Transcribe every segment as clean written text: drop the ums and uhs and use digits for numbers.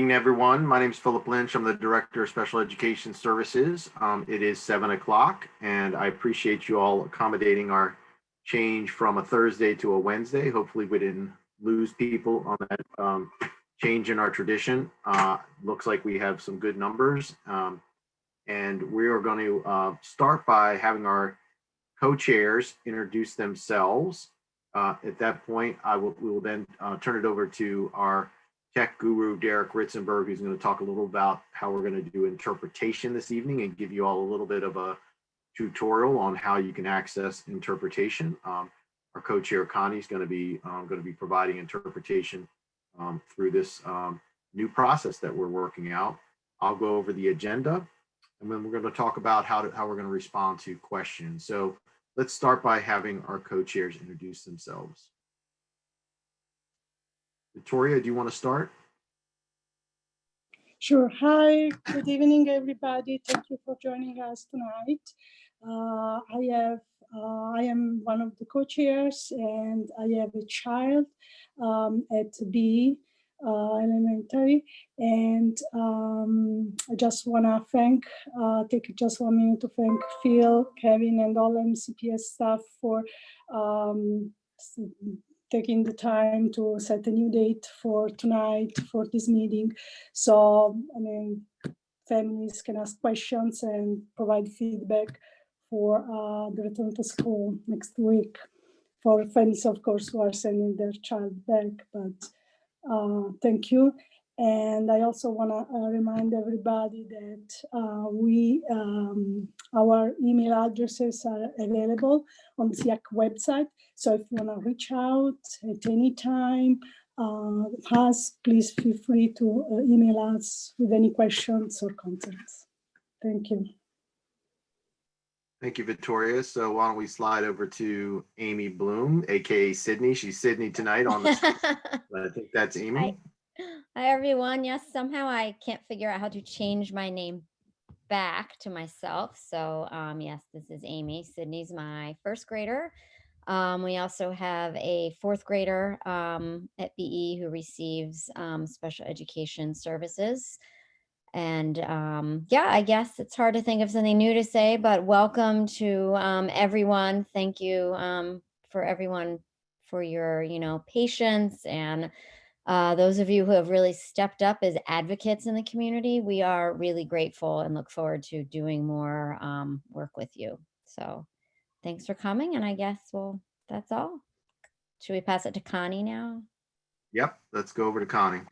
Good evening, everyone. My name is Philip Lynch. I'm the Director of Special Education Services. It is 7 o'clock, and I appreciate you all accommodating our change from a Thursday to a Wednesday. Hopefully we didn't lose people on that change in our tradition. Looks like we have some good numbers. And we are going to start by having our co-chairs introduce themselves. At that point, we will then turn it over to our tech guru, Derek Ritzenberg, who's going to talk a little about how we're going to do interpretation this evening and give you all a little bit of a tutorial on how you can access interpretation. Our co-chair Connie is going to be providing interpretation through this new process that we're working out. I'll go over the agenda, and then we're going to talk about how we're going to respond to questions. So let's start by having our co-chairs introduce themselves. Victoria, do you want to start? Sure. Hi, good evening, everybody. Thank you for joining us tonight. I am one of the co-chairs, and I have a child at B Elementary, and I just want to take just 1 minute to thank Phil, Kevin, and all MCPS staff for taking the time to set a new date for tonight for this meeting. So, families can ask questions and provide feedback for the return to school next week. For families, of course, who are sending their child back, but thank you. And I also want to remind everybody that our email addresses are available on the SEAC website. So if you want to reach out at any time, please feel free to email us with any questions or concerns. Thank you. Thank you, Victoria. So why don't we slide over to Amy Bloom, aka Sydney. She's Sydney tonight on the screen, but I think that's Amy. Hi, everyone. Yes, somehow I can't figure out how to change my name back to myself. So yes, this is Amy. Sydney's my first grader. We also have a fourth grader at BE who receives special education services. And yeah, I guess it's hard to think of something new to say, but welcome to everyone. Thank you for everyone for your, patience, and those of you who have really stepped up as advocates in the community. We are really grateful and look forward to doing more work with you. So thanks for coming. And I guess, that's all. Should we pass it to Connie now? Yep, let's go over to Connie.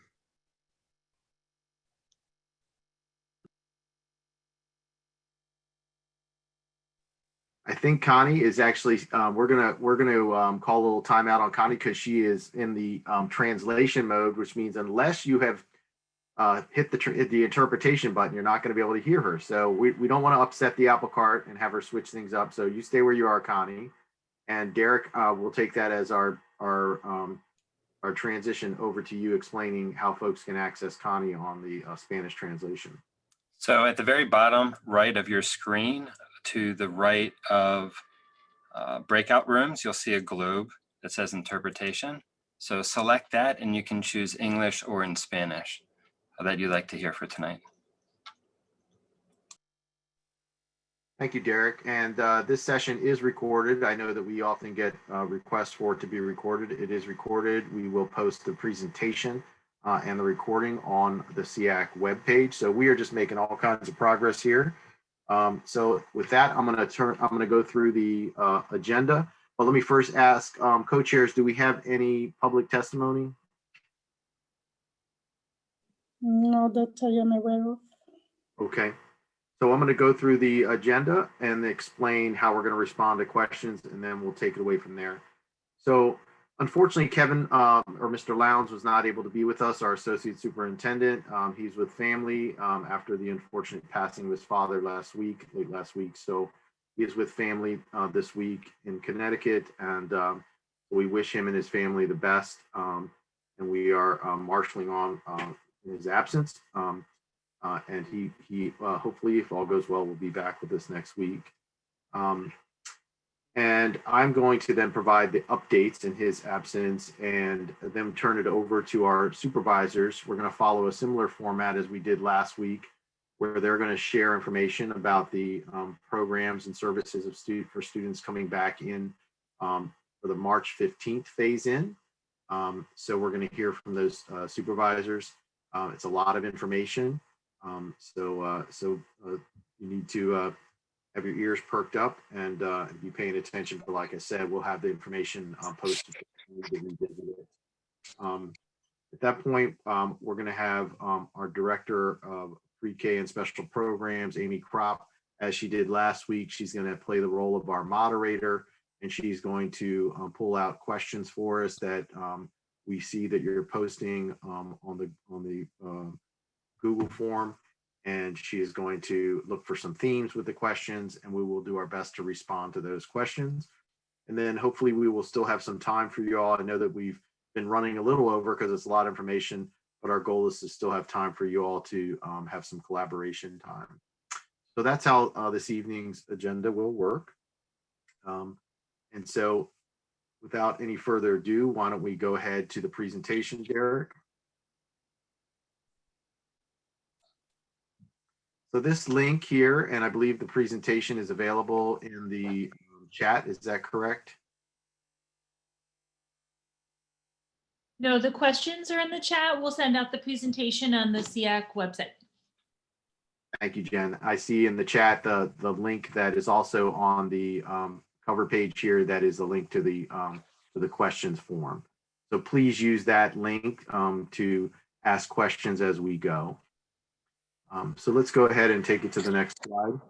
I think Connie is actually, we're gonna call a little timeout on Connie because she is in the translation mode, which means unless you have hit the interpretation button, you're not going to be able to hear her. So we don't want to upset the apple cart and have her switch things up. So you stay where you are, Connie, and Derek will take that as our transition over to you, explaining how folks can access Connie on the Spanish translation. So at the very bottom right of your screen, to the right of breakout rooms, you'll see a globe that says interpretation. So select that and you can choose English or in Spanish that you'd like to hear for tonight. Thank you, Derek. And this session is recorded. I know that we often get requests for it to be recorded. It is recorded. We will post the presentation and the recording on the SEAC webpage. So we are just making all kinds of progress here. So with that, I'm going to go through the agenda. But let me first ask co-chairs, do we have any public testimony? No, that I am aware of. Okay. So I'm going to go through the agenda and explain how we're going to respond to questions, and then we'll take it away from there. So unfortunately, Kevin or Mr. Lowndes was not able to be with us, our associate superintendent. He's with family after the unfortunate passing of his father late last week. So he is with family this week in Connecticut, and we wish him and his family the best. And we are marshaling on in his absence. And he hopefully, if all goes well, will be back with us next week. And I'm going to then provide the updates in his absence and then turn it over to our supervisors. We're going to follow a similar format as we did last week, where they're going to share information about the programs and services of for students coming back in for the March 15th phase in. So we're going to hear from those supervisors. It's a lot of information. So you need to have your ears perked up and be paying attention. But like I said, we'll have the information posted. At that point, we're going to have our director of pre-K and special programs, Amy Kropp, as she did last week. She's going to play the role of our moderator, and she's going to pull out questions for us that we see that you're posting on the Google form. And she is going to look for some themes with the questions, and we will do our best to respond to those questions. And then hopefully we will still have some time for you all. I know that we've been running a little over because it's a lot of information, but our goal is to still have time for you all to have some collaboration time. So that's how this evening's agenda will work. And so without any further ado, why don't we go ahead to the presentation, Derek? So this link here, and I believe the presentation is available in the chat. Is that correct? No, the questions are in the chat. We'll send out the presentation on the SEAC website. Thank you, Jen. I see in the chat the link that is also on the cover page here. That is the link to the questions form. So please use that link to ask questions as we go. So let's go ahead and take it to the next slide.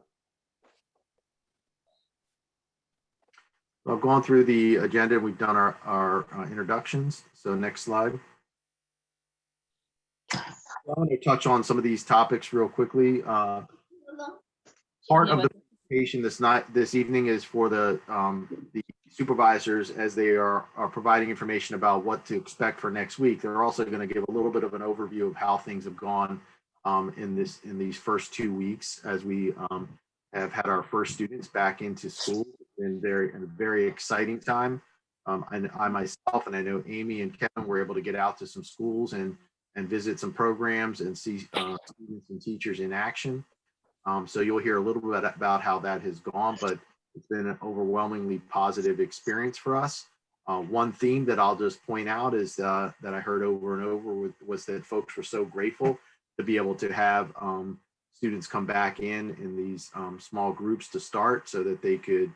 I've gone through the agenda. We've done our introductions. So next slide. I want to touch on some of these topics real quickly. Part of the presentation this evening is for the supervisors, as they are providing information about what to expect for next week. They're also going to give a little bit of an overview of how things have gone in these first 2 weeks as we have had our first students back into school. It's been a very exciting time. And I myself, and I know Amy and Kevin were able to get out to some schools and visit some programs and see students and teachers in action. So you'll hear a little bit about how that has gone, but it's been an overwhelmingly positive experience for us. One theme that I'll just point out is that I heard over and over was that folks were so grateful to be able to have students come back in these small groups to start, so that they could,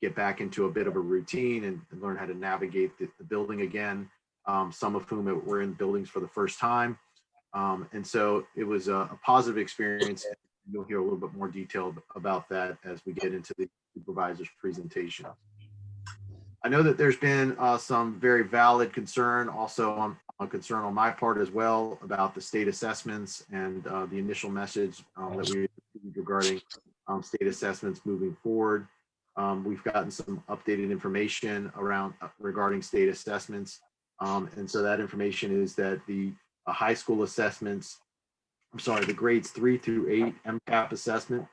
get back into a bit of a routine and learn how to navigate the building again. Some of whom were in buildings for the first time. And so it was a positive experience. You'll hear a little bit more detail about that as we get into the supervisor's presentation. I know that there's been some very valid concern, also a concern on my part as well, about the state assessments and the initial message that we received regarding state assessments moving forward. We've gotten some updated information regarding state assessments. And so that information is that the high school assessments, the grades 3 through 8 MCAP assessment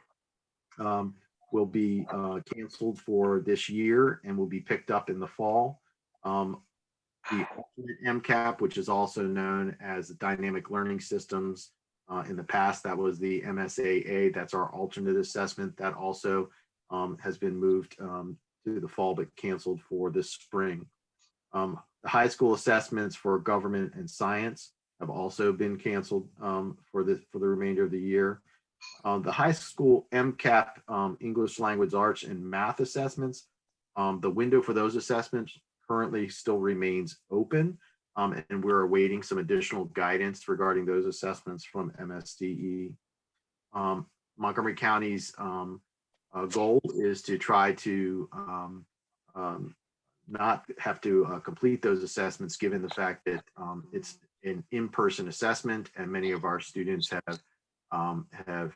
will be canceled for this year and will be picked up in the fall. The alternate MCAP, which is also known as Dynamic Learning Systems, in the past, that was the MSAA, that's our alternate assessment. That also has been moved to the fall, but canceled for this spring. The high school assessments for government and science have also been canceled for the remainder of the year. The high school MCAP, English Language Arts and Math assessments, the window for those assessments currently still remains open, and we're awaiting some additional guidance regarding those assessments from MSDE. Montgomery County's goal is to try to not have to complete those assessments, given the fact that it's an in-person assessment, and many of our students have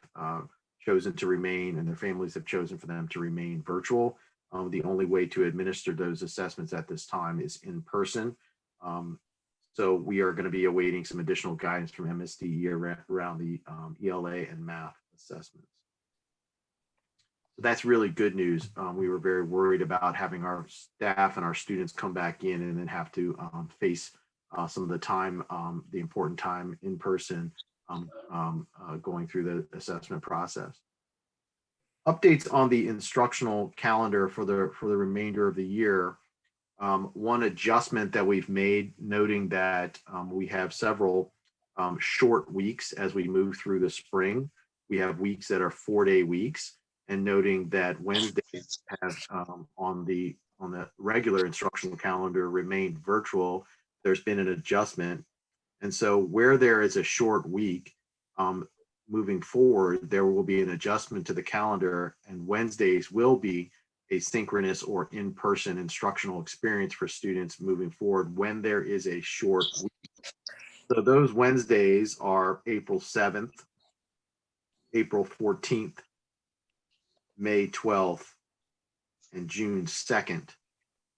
chosen to remain, and their families have chosen for them to remain virtual. The only way to administer those assessments at this time is in person. So we are going to be awaiting some additional guidance from MSDE around the ELA and math assessments. That's really good news. We were very worried about having our staff and our students come back in and then have to face some of the time, the important time in person, going through the assessment process. Updates on the instructional calendar for the remainder of the year. One adjustment that we've made, noting that we have several short weeks as we move through the spring. We have weeks that are 4-day weeks, and noting that Wednesdays have on the regular instructional calendar remained virtual. There's been an adjustment, and so where there is a short week, moving forward, there will be an adjustment to the calendar, and Wednesdays will be a synchronous or in-person instructional experience for students moving forward when there is a short week. So those Wednesdays are April 7th, April 14th, May 12th, and June 2nd.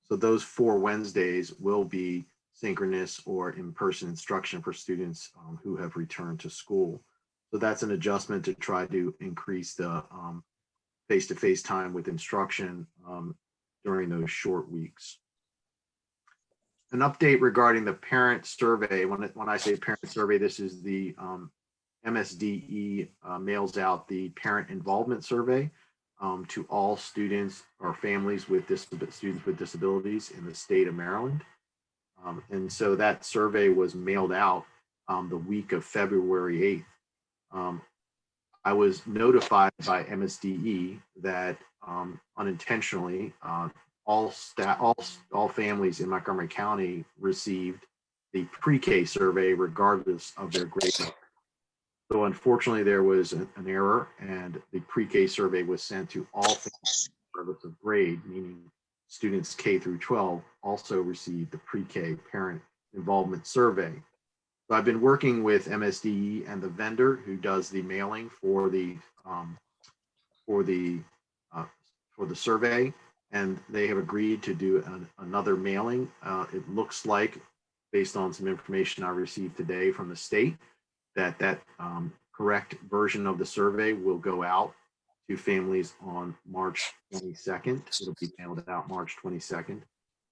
So those 4 Wednesdays will be synchronous or in-person instruction for students who have returned to school. So that's an adjustment to try to increase the face-to-face time with instruction during those short weeks. An update regarding the parent survey. When I say parent survey, this is the MSDE mails out the parent involvement survey to all students or families with students with disabilities in the state of Maryland. And so that survey was mailed out the week of February 8th. I was notified by MSDE that unintentionally, all families in Montgomery County received the pre-K survey regardless of their grade. So unfortunately, there was an error, and the pre-K survey was sent to all families regardless of grade, meaning students K through 12 also received the pre-K parent involvement survey. So I've been working with MSDE and the vendor who does the mailing for the survey, and they have agreed to do another mailing. It looks like, based on some information I received today from the state, that correct version of the survey will go out to families on March 22nd. It'll be mailed out March 22nd.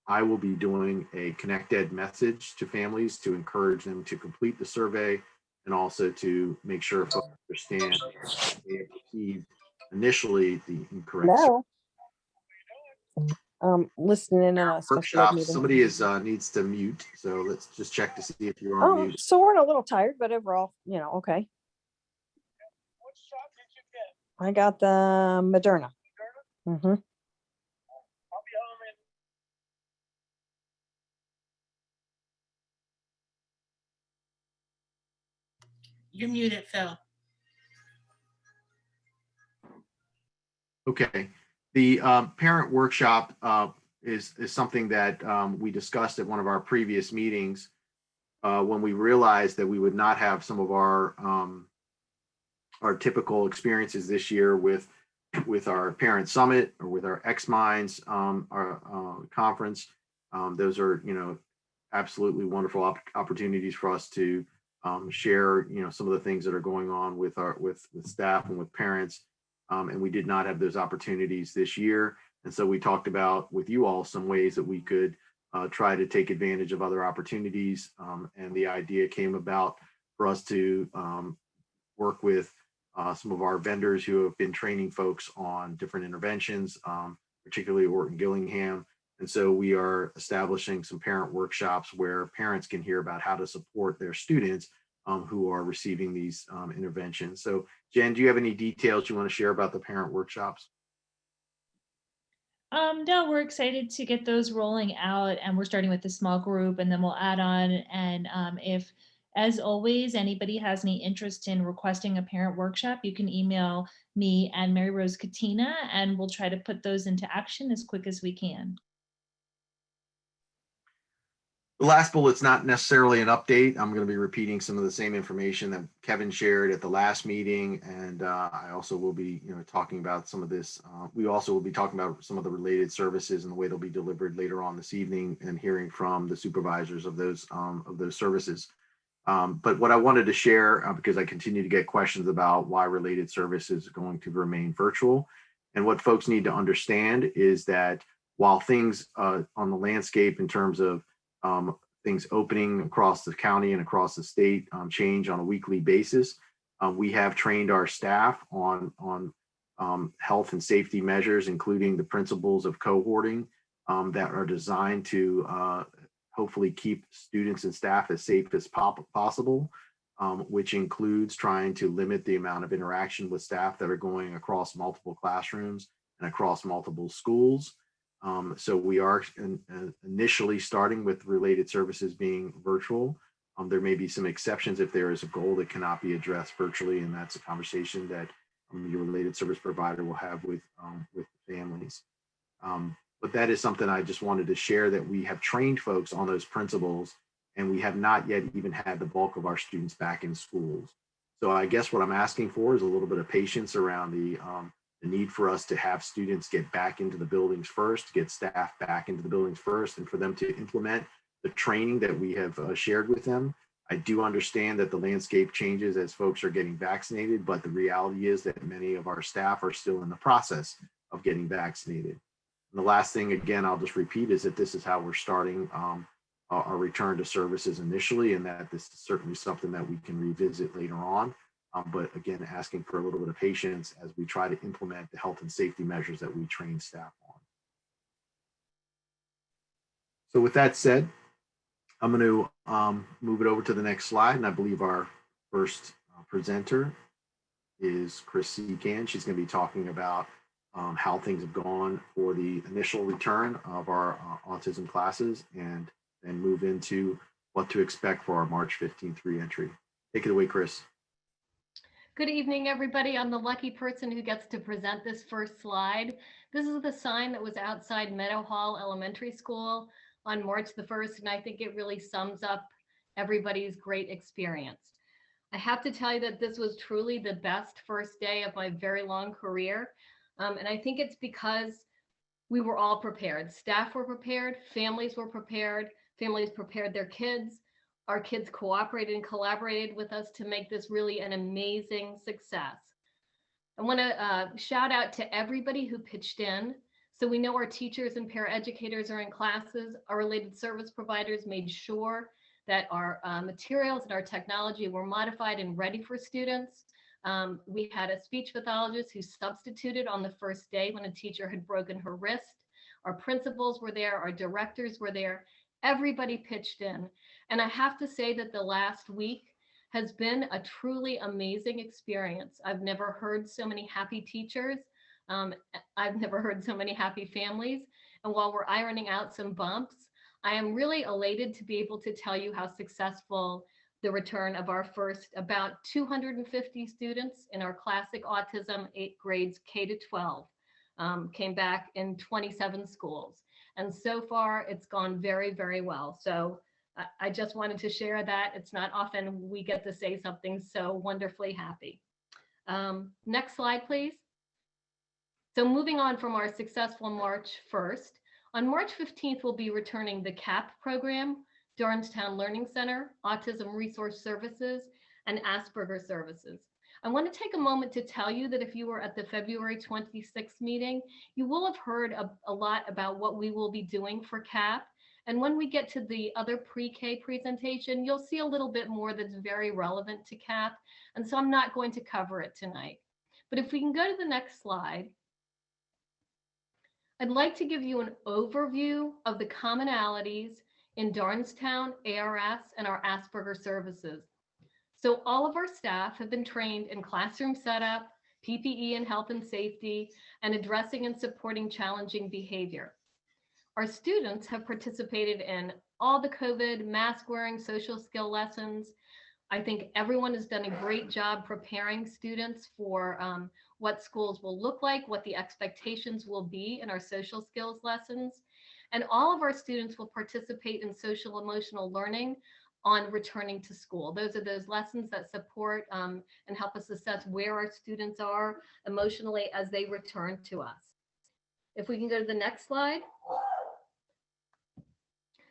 I will be doing a ConnectEd message to families to encourage them to complete the survey, and also to make sure folks understand they have received initially the incorrect Hello. Listening in on a special ed workshop. meeting. Somebody needs to mute, so let's just check to see if you're on mute. Sore and a little tired, but overall, okay. What shot did you get? I got the Moderna. I'll be home in. You're muted, Phil. Okay. The parent workshop is something that we discussed at one of our previous meetings when we realized that we would not have some of our typical experiences this year with our parent summit or with our X-Minds our conference. Those are absolutely wonderful opportunities for us to share some of the things that are going on with staff and with parents. And we did not have those opportunities this year. And so we talked about with you all some ways that we could try to take advantage of other opportunities. And the idea came about for us to work with some of our vendors who have been training folks on different interventions, particularly Orton Gillingham. And so we are establishing some parent workshops where parents can hear about how to support their students who are receiving these interventions. So Jen, do you have any details you want to share about the parent workshops? No, we're excited to get those rolling out, and we're starting with a small group, and then we'll add on. And if, as always, anybody has any interest in requesting a parent workshop, you can email me and Mary Rose Katina, and we'll try to put those into action as quick as we can. The last bullet's not necessarily an update. I'm going to be repeating some of the same information that Kevin shared at the last meeting. And I also will be talking about some of this. We also will be talking about some of the related services and the way they'll be delivered later on this evening, and hearing from the supervisors of those services. But what I wanted to share, because I continue to get questions about why related services are going to remain virtual, And what folks need to understand is that while things on the landscape in terms of things opening across the county and across the state change on a weekly basis, we have trained our staff on health and safety measures, including the principles of cohorting that are designed to hopefully keep students and staff as safe as possible, which includes trying to limit the amount of interaction with staff that are going across multiple classrooms and across multiple schools. So we are initially starting with related services being virtual. There may be some exceptions if there is a goal that cannot be addressed virtually, and that's a conversation that your related service provider will have with families. But that is something I just wanted to share, that we have trained folks on those principles, and we have not yet even had the bulk of our students back in schools. So I guess what I'm asking for is a little bit of patience around the need for us to have students get back into the buildings first, get staff back into the buildings first, and for them to implement the training that we have shared with them. I do understand that the landscape changes as folks are getting vaccinated, but the reality is that many of our staff are still in the process of getting vaccinated. And the last thing, again, I'll just repeat, is that this is how we're starting our return to services initially, and that this is certainly something that we can revisit later on. But again, asking for a little bit of patience as we try to implement the health and safety measures that we train staff on. So with that said, I'm going to move it over to the next slide. And I believe our first presenter is Chris Seacan. She's going to be talking about how things have gone for the initial return of our autism classes, and then move into what to expect for our March 15th re-entry. Take it away, Chris. Good evening, everybody. I'm the lucky person who gets to present this first slide. This is the sign that was outside Meadow Hall Elementary School on March the 1st, and I think it really sums up everybody's great experience. I have to tell you that this was truly the best first day of my very long career. And I think it's because we were all prepared. Staff were prepared, families were prepared, families prepared their kids. Our kids cooperated and collaborated with us to make this really an amazing success. I want to shout out to everybody who pitched in. So we know our teachers and paraeducators are in classes. Our related service providers made sure that our materials and our technology were modified and ready for students. We had a speech pathologist who substituted on the first day when a teacher had broken her wrist. Our principals were there, our directors were there. Everybody pitched in. And I have to say that the last week has been a truly amazing experience. I've never heard so many happy teachers. I've never heard so many happy families. And while we're ironing out some bumps, I am really elated to be able to tell you how successful the return of our first about 250 students in our classic autism 8 grades K to 12 came back in 27 schools. And so far it's gone very, very well. So I just wanted to share that. It's not often we get to say something so wonderfully happy. Next slide, please. So moving on from our successful March 1st, on March 15th, we'll be returning the CAP program, Darnestown Learning Center, Autism Resource Services, and Asperger Services. I want to take a moment to tell you that if you were at the February 26th meeting, you will have heard a lot about what we will be doing for CAP. And when we get to the other pre-K presentation, you'll see a little bit more that's very relevant to CAP. And so I'm not going to cover it tonight. But if we can go to the next slide, I'd like to give you an overview of the commonalities in Darnestown, ARS, and our Asperger services. So all of our staff have been trained in classroom setup, PPE and health and safety, and addressing and supporting challenging behavior. Our students have participated in all the COVID, mask wearing, social skill lessons. I think everyone has done a great job preparing students for what schools will look like, what the expectations will be in our social skills lessons. And all of our students will participate in social emotional learning on returning to school. Those are those lessons that support and help us assess where our students are emotionally as they return to us. If we can go to the next slide.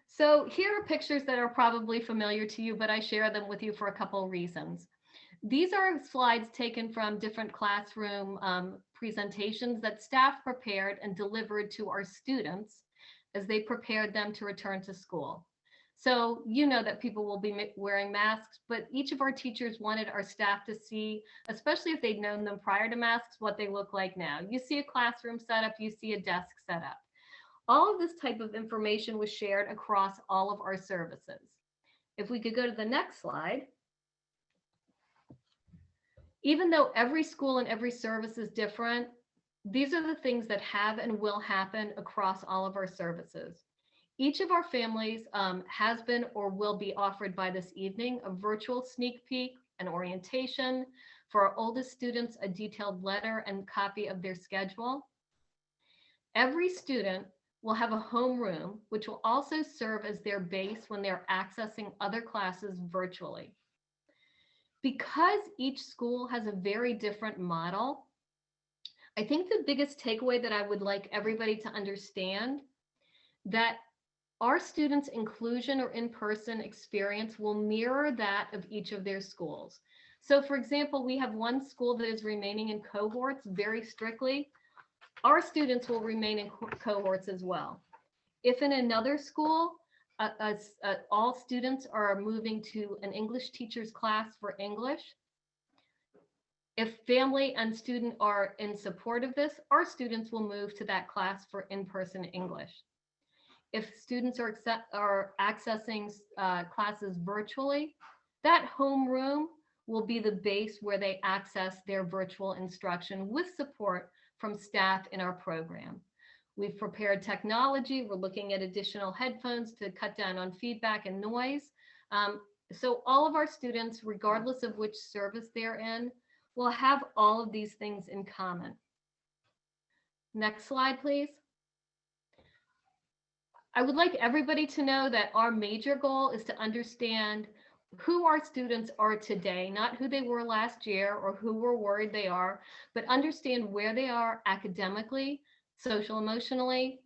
So here are pictures that are probably familiar to you, but I share them with you for a couple of reasons. These are slides taken from different classroom presentations that staff prepared and delivered to our students as they prepared them to return to school. So you know that people will be wearing masks, but each of our teachers wanted our staff to see, especially if they'd known them prior to masks, what they look like now. You see a classroom setup, you see a desk setup. All of this type of information was shared across all of our services. If we could go to the next slide. Even though every school and every service is different, these are the things that have and will happen across all of our services. Each of our families has been or will be offered by this evening a virtual sneak peek, an orientation. For our oldest students, a detailed letter and copy of their schedule. Every student will have a homeroom, which will also serve as their base when they're accessing other classes virtually. Because each school has a very different model, I think the biggest takeaway that I would like everybody to understand that our students' inclusion or in-person experience will mirror that of each of their schools. So for example, we have one school that is remaining in cohorts very strictly. Our students will remain in cohorts as well. If in another school, all students are moving to an English teacher's class for English, if family and student are in support of this, our students will move to that class for in-person English. If students are accessing classes virtually, that homeroom will be the base where they access their virtual instruction with support from staff in our program. We've prepared technology. We're looking at additional headphones to cut down on feedback and noise. So all of our students, regardless of which service they're in, will have all of these things in common. Next slide, please. I would like everybody to know that our major goal is to understand who our students are today, not who they were last year or who we're worried they are, but understand where they are academically, social, emotionally,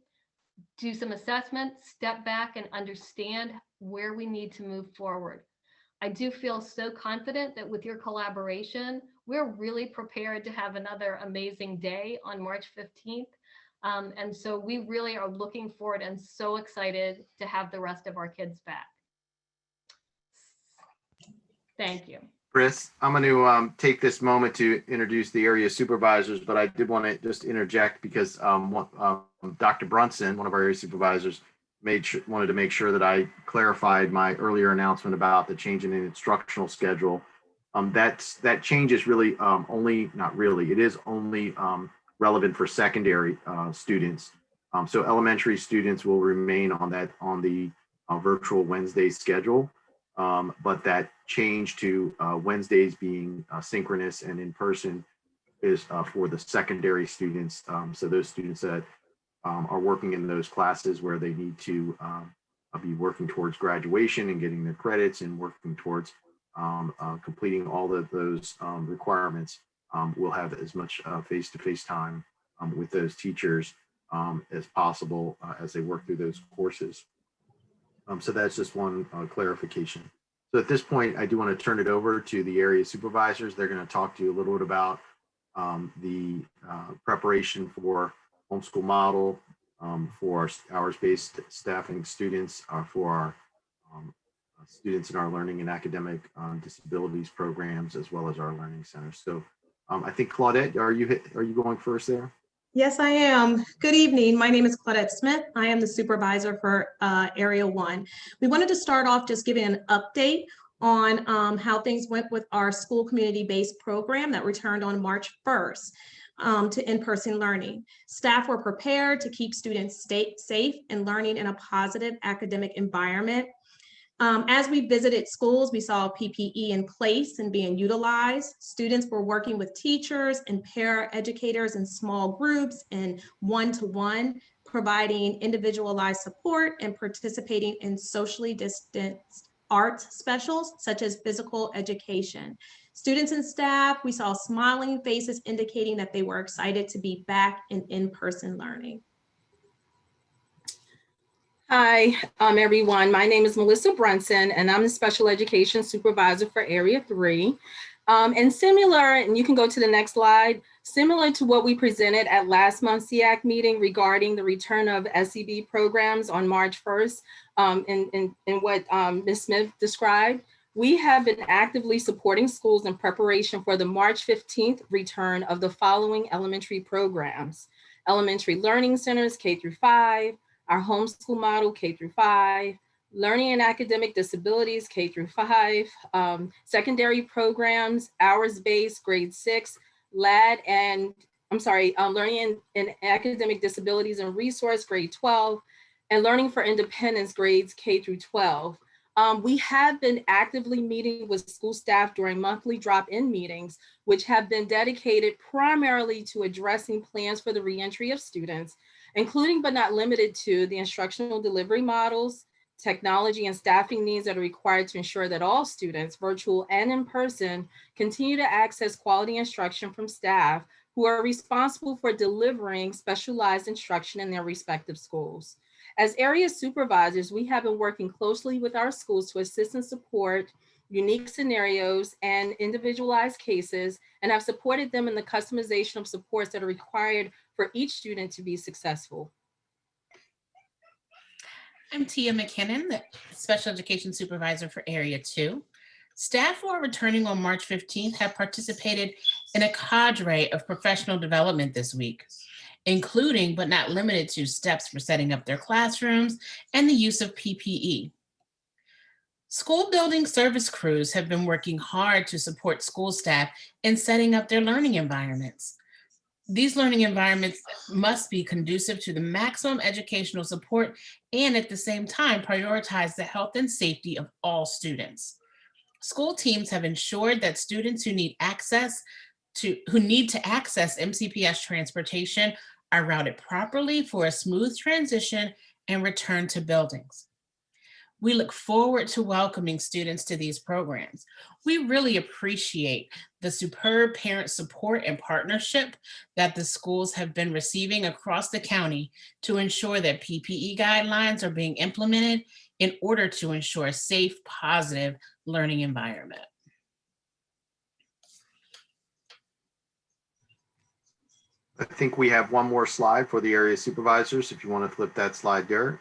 do some assessment, step back and understand where we need to move forward. I do feel so confident that with your collaboration, we're really prepared to have another amazing day on March 15th. And so we really are looking forward and so excited to have the rest of our kids back. Thank you. Chris, I'm going to take this moment to introduce the area supervisors, but I did want to just interject because Dr. Brunson, one of our area supervisors, wanted to make sure that I clarified my earlier announcement about the change in the instructional schedule. That change is really it is only relevant for secondary students. So elementary students will remain on the virtual Wednesday schedule. But that change to Wednesdays being synchronous and in person is for the secondary students. So those students that are working in those classes where they need to be working towards graduation and getting their credits and working towards completing all of those requirements will have as much face-to-face time with those teachers as possible as they work through those courses. So that's just one clarification. So at this point, I do want to turn it over to the area supervisors. They're going to talk to you a little bit about the preparation for homeschool model, for our hours-based staffing students, for our students in our learning and academic disabilities programs, as well as our learning centers. So I think Claudette, are you going first there? Yes, I am. Good evening. My name is Claudette Smith. I am the supervisor for Area 1. We wanted to start off just giving an update on how things went with our school community-based program that returned on March 1st to in-person learning. Staff were prepared to keep students safe and learning in a positive academic environment. As we visited schools, we saw PPE in place and being utilized. Students were working with teachers and paraeducators in small groups and one-to-one, providing individualized support and participating in socially distanced arts specials, such as physical education. Students and staff, we saw smiling faces indicating that they were excited to be back in-person learning. Hi, everyone. My name is Melissa Brunson, and I'm the Special Education Supervisor for Area 3. And similar, and you can go to the next slide, similar to what we presented at last month's SEAC meeting regarding the return of SEB programs on March 1st, in what Ms. Smith described, we have been actively supporting schools in preparation for the March 15th return of the following elementary programs: elementary learning centers, K-5, our homeschool model, K-5, learning and academic disabilities, K-5, secondary programs, hours-based, grade 6, learning and academic disabilities and resource, grade 12, and learning for independence, grades K-12. We have been actively meeting with school staff during monthly drop-in meetings, which have been dedicated primarily to addressing plans for the reentry of students, including but not limited to the instructional delivery models, technology and staffing needs that are required to ensure that all students, virtual and in person, continue to access quality instruction from staff who are responsible for delivering specialized instruction in their respective schools. As area supervisors, we have been working closely with our schools to assist and support unique scenarios and individualized cases, and have supported them in the customization of supports that are required for each student to be successful. I'm Tia McKinnon, the Special Education Supervisor for Area 2. Staff who are returning on March 15th have participated in a cadre of professional development this week, including but not limited to steps for setting up their classrooms and the use of PPE. School building service crews have been working hard to support school staff in setting up their learning environments. These learning environments must be conducive to the maximum educational support and at the same time prioritize the health and safety of all students. School teams have ensured that students who need to access MCPS transportation are routed properly for a smooth transition and return to buildings. We look forward to welcoming students to these programs. We really appreciate the superb parent support and partnership that the schools have been receiving across the county to ensure that PPE guidelines are being implemented in order to ensure a safe, positive learning environment. I think we have one more slide for the area supervisors. If you want to flip that slide, Derek.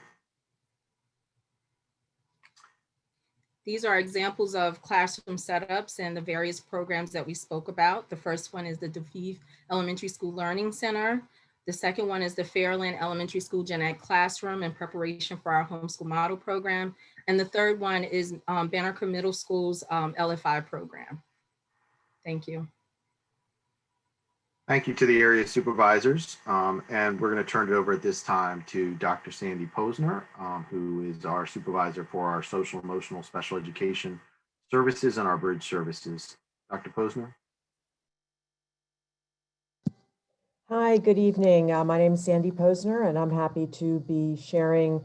These are examples of classroom setups and the various programs that we spoke about. The first one is the DeVeve Elementary School Learning Center. The second one is the Fairland Elementary School Gen Ed Classroom in preparation for our homeschool model program. And the third one is Banneker Middle School's LFI program. Thank you. Thank you to the area supervisors. And we're going to turn it over at this time to Dr. Sandy Posner, who is our supervisor for our social emotional special education services and our bridge services. Dr. Posner. Hi, good evening. My name is Sandy Posner, and I'm happy to be sharing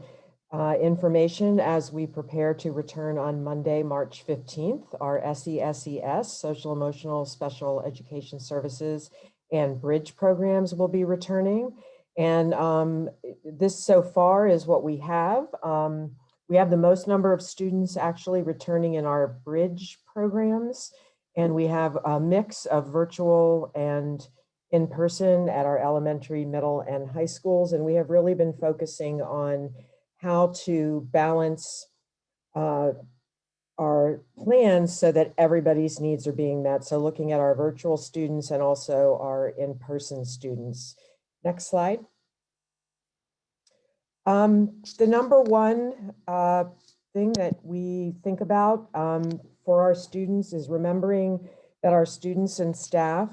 information as we prepare to return on Monday, March 15th. Our SEAC, Social Emotional Special Education Services and Bridge programs will be returning. And this so far is what we have. We have the most number of students actually returning in our Bridge programs. And we have a mix of virtual and in person at our elementary, middle, and high schools. And we have really been focusing on how to balance our plans so that everybody's needs are being met. So looking at our virtual students and also our in-person students. Next slide. The number one thing that we think about for our students is remembering that our students and staff,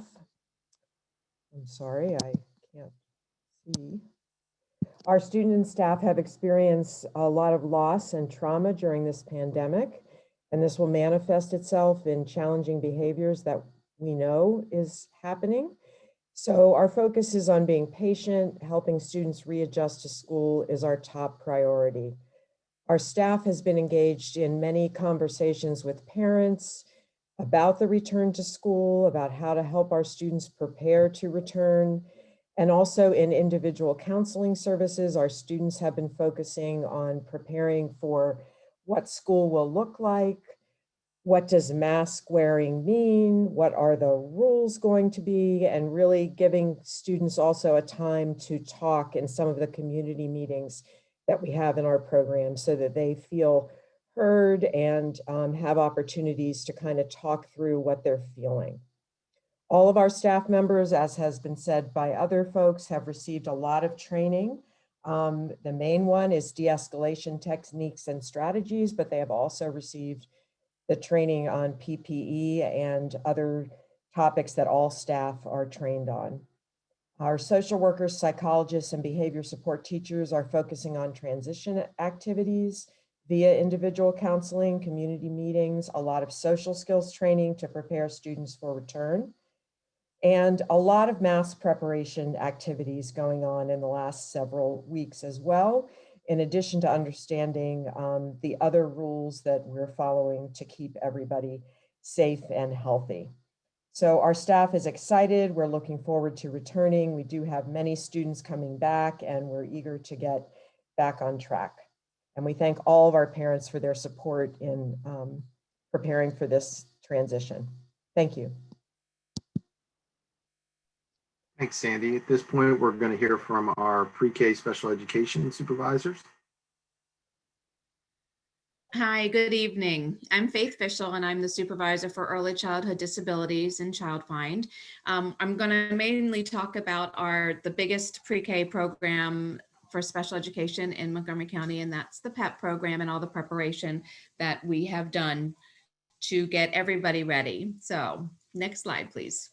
I'm sorry, I can't see. Our students and staff have experienced a lot of loss and trauma during this pandemic, and this will manifest itself in challenging behaviors that we know is happening. So our focus is on being patient, helping students readjust to school is our top priority. Our staff has been engaged in many conversations with parents about the return to school, about how to help our students prepare to return. And also in individual counseling services, our students have been focusing on preparing for what school will look like, what does mask wearing mean? What are the rules going to be? And really giving students also a time to talk in some of the community meetings that we have in our program so that they feel heard and have opportunities to kind of talk through what they're feeling. All of our staff members, as has been said by other folks, have received a lot of training. The main one is de-escalation techniques and strategies, but they have also received the training on PPE and other topics that all staff are trained on. Our social workers, psychologists, and behavior support teachers are focusing on transition activities via individual counseling, community meetings, a lot of social skills training to prepare students for return, and a lot of mask preparation activities going on in the last several weeks as well, in addition to understanding the other rules that we're following to keep everybody safe and healthy. So our staff is excited. We're looking forward to returning. We do have many students coming back, and we're eager to get back on track. And we thank all of our parents for their support in preparing for this transition. Thank you. Thanks, Sandy. At this point, we're going to hear from our pre-K special education supervisors. Hi, good evening. I'm Faith Fishel, and I'm the supervisor for early childhood disabilities in Child Find. I'm going to mainly talk about the biggest pre-K program for special education in Montgomery County, and that's the PEP program and all the preparation that we have done to get everybody ready. So next slide, please.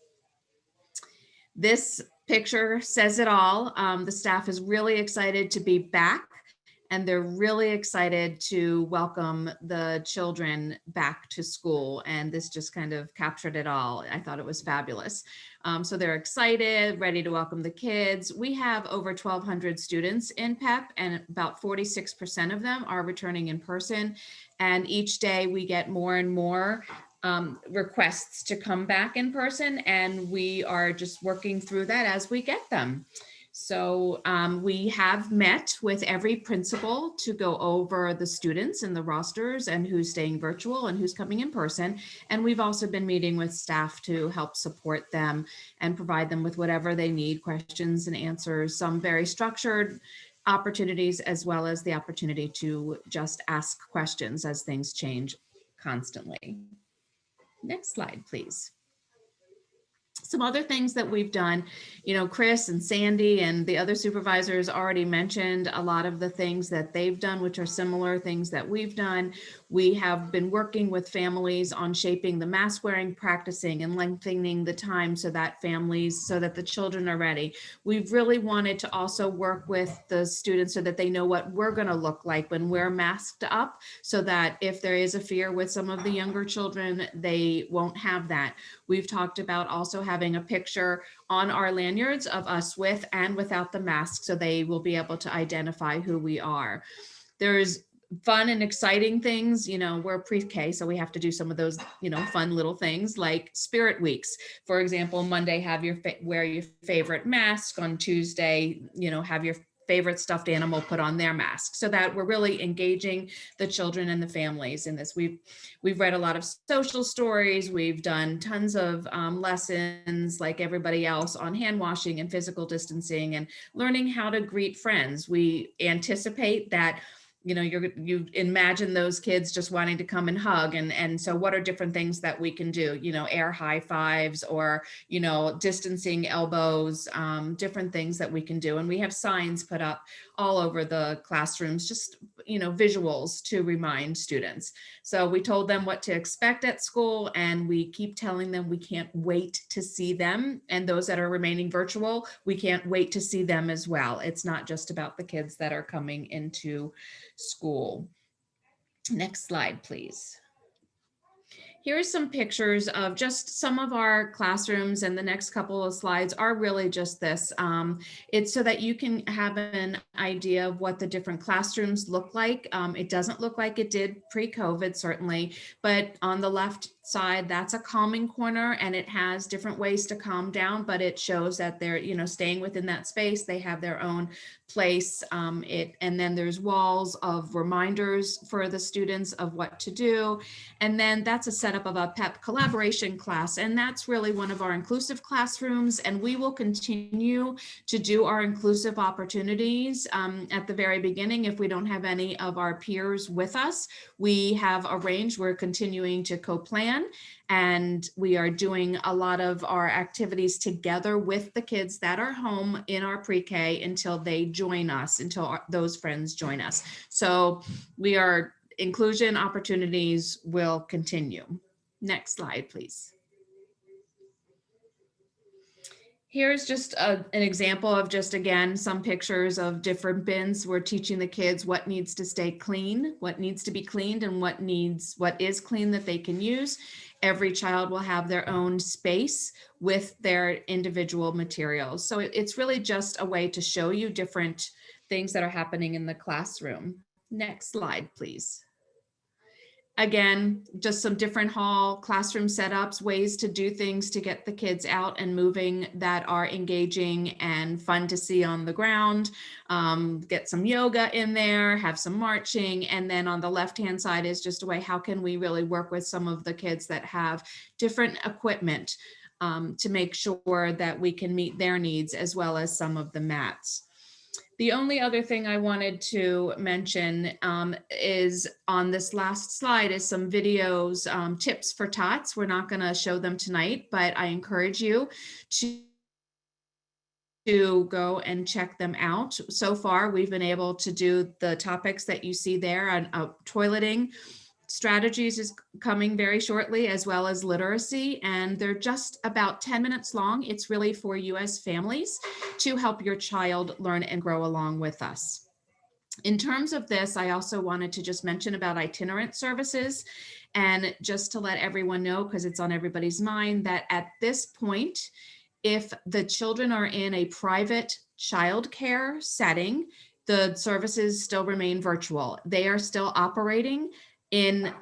This picture says it all. The staff is really excited to be back, and they're really excited to welcome the children back to school. And this just kind of captured it all. I thought it was fabulous. So they're excited, ready to welcome the kids. We have over 1,200 students in PEP, and about 46% of them are returning in person. And each day we get more and more requests to come back in person, and we are just working through that as we get them. So we have met with every principal to go over the students and the rosters and who's staying virtual and who's coming in person. And we've also been meeting with staff to help support them and provide them with whatever they need, questions and answers, some very structured opportunities, as well as the opportunity to just ask questions as things change constantly. Next slide, please. Some other things that we've done, you know, Chris and Sandy and the other supervisors already mentioned a lot of the things that they've done, which are similar things that we've done. We have been working with families on shaping the mask wearing, practicing and lengthening the time so that the children are ready. We've really wanted to also work with the students so that they know what we're going to look like when we're masked up, so that if there is a fear with some of the younger children, they won't have that. We've talked about also having a picture on our lanyards of us with and without the mask, so they will be able to identify who we are. There's fun and exciting things, you know, we're pre-K, so we have to do some of those, you know, fun little things like spirit weeks. For example, Monday, wear your favorite mask. On Tuesday, you know, have your favorite stuffed animal put on their mask, so that we're really engaging the children and the families in this. We've read a lot of social stories. We've done tons of lessons like everybody else on hand washing and physical distancing and learning how to greet friends. We anticipate that, you know, you imagine those kids just wanting to come and hug. And so what are different things that we can do? You know, air high fives, or, you know, distancing elbows, different things that we can do. And we have signs put up all over the classrooms, just, you know, visuals to remind students. So we told them what to expect at school, and we keep telling them we can't wait to see them. And those that are remaining virtual, we can't wait to see them as well. It's not just about the kids that are coming into school. Next slide, please. Here are some pictures of just some of our classrooms, and the next couple of slides are really just this. It's so that you can have an idea of what the different classrooms look like. It doesn't look like it did pre-COVID, certainly, but on the left side, that's a calming corner, and it has different ways to calm down, but it shows that they're, you know, staying within that space. They have their own place. And then there's walls of reminders for the students of what to do. And then that's a setup of a PEP collaboration class. And that's really one of our inclusive classrooms. And we will continue to do our inclusive opportunities at the very beginning. If we don't have any of our peers with us, we have arranged, we're continuing to co-plan, and we are doing a lot of our activities together with the kids that are home in our pre-K until they join us, until those friends join us. So inclusion opportunities will continue. Next slide, please. Here's just an example of just, again, some pictures of different bins. We're teaching the kids what needs to stay clean, what needs to be cleaned, and what is clean that they can use. Every child will have their own space with their individual materials. So it's really just a way to show you different things that are happening in the classroom. Next slide, please. Again, just some different hall classroom setups, ways to do things to get the kids out and moving that are engaging and fun to see on the ground. Get some yoga in there, have some marching. And then on the left-hand side is just a way, how can we really work with some of the kids that have different equipment to make sure that we can meet their needs, as well as some of the mats. The only other thing I wanted to mention is on this last slide is some videos, tips for tots. We're not going to show them tonight, but I encourage you to go and check them out. So far, we've been able to do the topics that you see there on toileting. Strategies is coming very shortly, as well as literacy, and they're just about 10 minutes long. It's really for you as families to help your child learn and grow along with us. In terms of this, I also wanted to just mention about itinerant services, and just to let everyone know, because it's on everybody's mind, that at this point, if the children are in a private childcare setting, the services still remain virtual. They are still operating in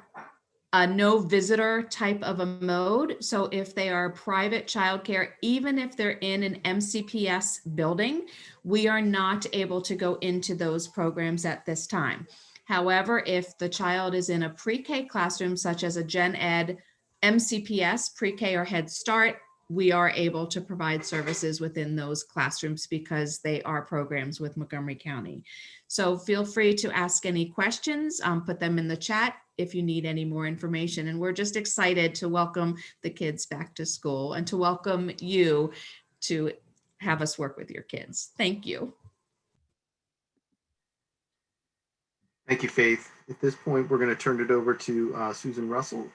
a no visitor type of a mode. So if they are private childcare, even if they're in an MCPS building, we are not able to go into those programs at this time. However, if the child is in a pre-K classroom, such as a Gen Ed MCPS, pre-K or Head Start, we are able to provide services within those classrooms because they are programs with Montgomery County. So feel free to ask any questions, put them in the chat if you need any more information. And we're just excited to welcome the kids back to school and to welcome you to have us work with your kids. Thank you. Thank you, Faith. At this point, we're going to turn it over to Susan Russell,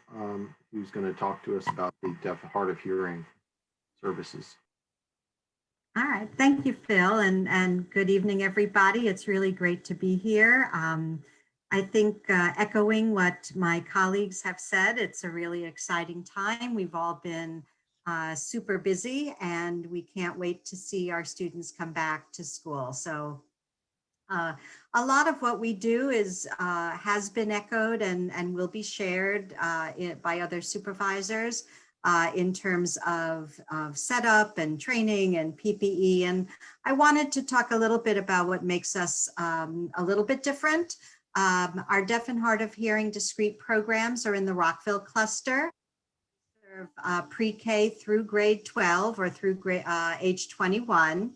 who's going to talk to us about the deaf, hard of hearing services. All right, thank you, Phil, and good evening, everybody. It's really great to be here. I think echoing what my colleagues have said, it's a really exciting time. We've all been super busy, and we can't wait to see our students come back to school. So a lot of what we do has been echoed and will be shared by other supervisors. In terms of setup and training and PPE. And I wanted to talk a little bit about what makes us a little bit different. Our deaf and hard of hearing discrete programs are in the Rockville cluster, pre-K through grade 12 or through age 21.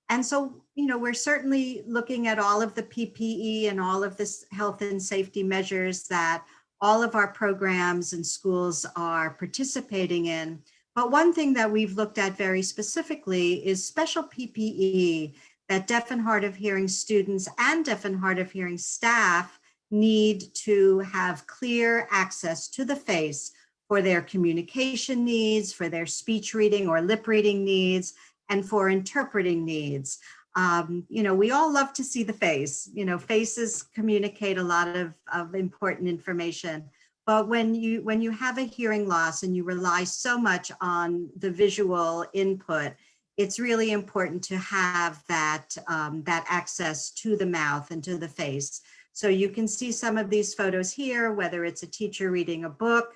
And so, you know, we're certainly looking at all of the PPE and all of this health and safety measures that all of our programs and schools are participating in. But one thing that we've looked at very specifically is special PPE that deaf and hard of hearing students and deaf and hard of hearing staff need to have clear access to the face for their communication needs, for their speech reading or lip reading needs, and for interpreting needs. You know, we all love to see the face. You know, faces communicate a lot of important information. But when you have a hearing loss and you rely so much on the visual input, it's really important to have that access to the mouth and to the face. So you can see some of these photos here, whether it's a teacher reading a book.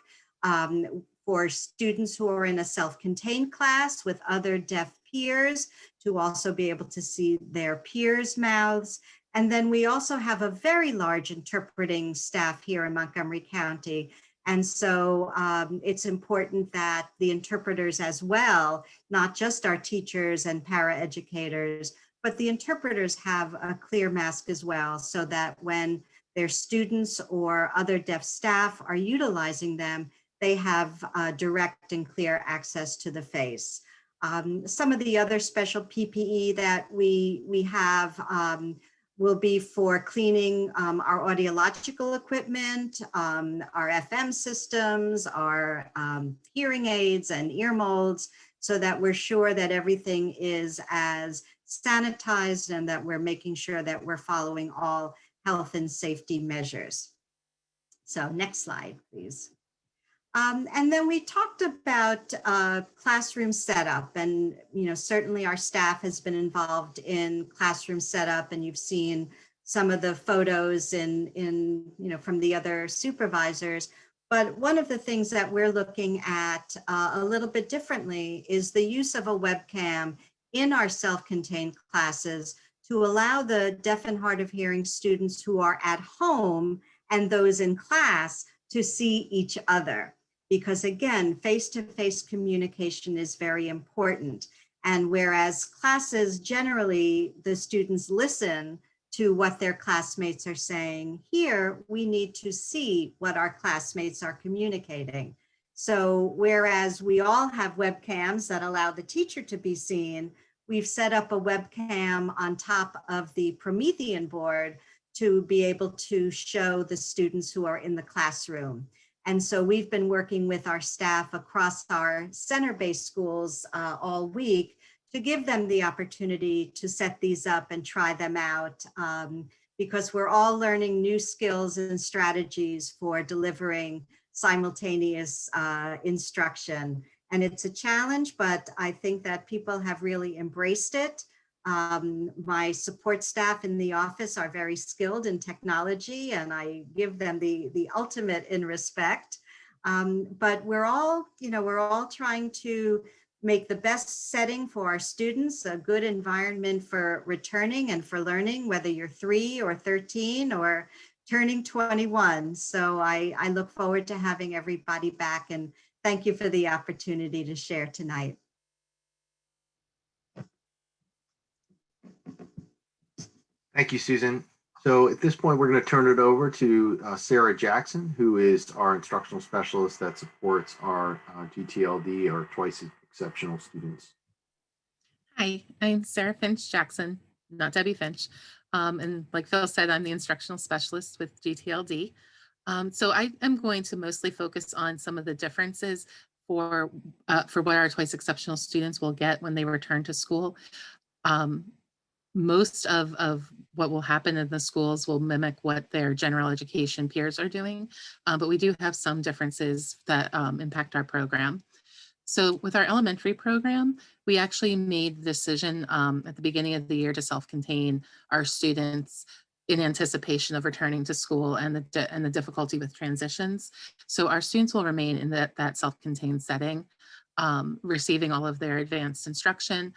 for students who are in a self-contained class with other deaf peers to also be able to see their peers' mouths. And then we also have a very large interpreting staff here in Montgomery County. And so it's important that the interpreters as well, not just our teachers and paraeducators, but the interpreters have a clear mask as well, so that when their students or other deaf staff are utilizing them, they have direct and clear access to the face. Some of the other special PPE that we have will be for cleaning our audiological equipment, our FM systems, our hearing aids and ear molds, so that we're sure that everything is as sanitized and that we're making sure that we're following all health and safety measures. So next slide, please. And then we talked about classroom setup, and certainly our staff has been involved in classroom setup, and you've seen some of the photos from the other supervisors. But one of the things that we're looking at a little bit differently is the use of a webcam in our self-contained classes to allow the deaf and hard of hearing students who are at home and those in class to see each other. Because again, face-to-face communication is very important. And whereas classes generally, the students listen to what their classmates are saying, here we need to see what our classmates are communicating. So whereas we all have webcams that allow the teacher to be seen, we've set up a webcam on top of the Promethean board to be able to show the students who are in the classroom. And so we've been working with our staff across our center-based schools all week to give them the opportunity to set these up and try them out, because we're all learning new skills and strategies for delivering simultaneous instruction. And it's a challenge, but I think that people have really embraced it. My support staff in the office are very skilled in technology, and I give them the ultimate in respect. But we're all trying to make the best setting for our students, a good environment for returning and for learning, whether you're 3 or 13 or turning 21. So I look forward to having everybody back, and thank you for the opportunity to share tonight. Thank you, Susan. So at this point, we're going to turn it over to Sarah Jackson, who is our instructional specialist that supports our GTLD or twice exceptional students. Hi, I'm Sarah Finch Jackson, not Debbie Finch. And like Phil said, I'm the instructional specialist with GTLD. So I am going to mostly focus on some of the differences for what our twice exceptional students will get when they return to school. Most of what will happen in the schools will mimic what their general education peers are doing, but we do have some differences that impact our program. So with our elementary program, we actually made the decision at the beginning of the year to self-contain our students in anticipation of returning to school and the difficulty with transitions. So our students will remain in that self-contained setting, receiving all of their advanced instruction,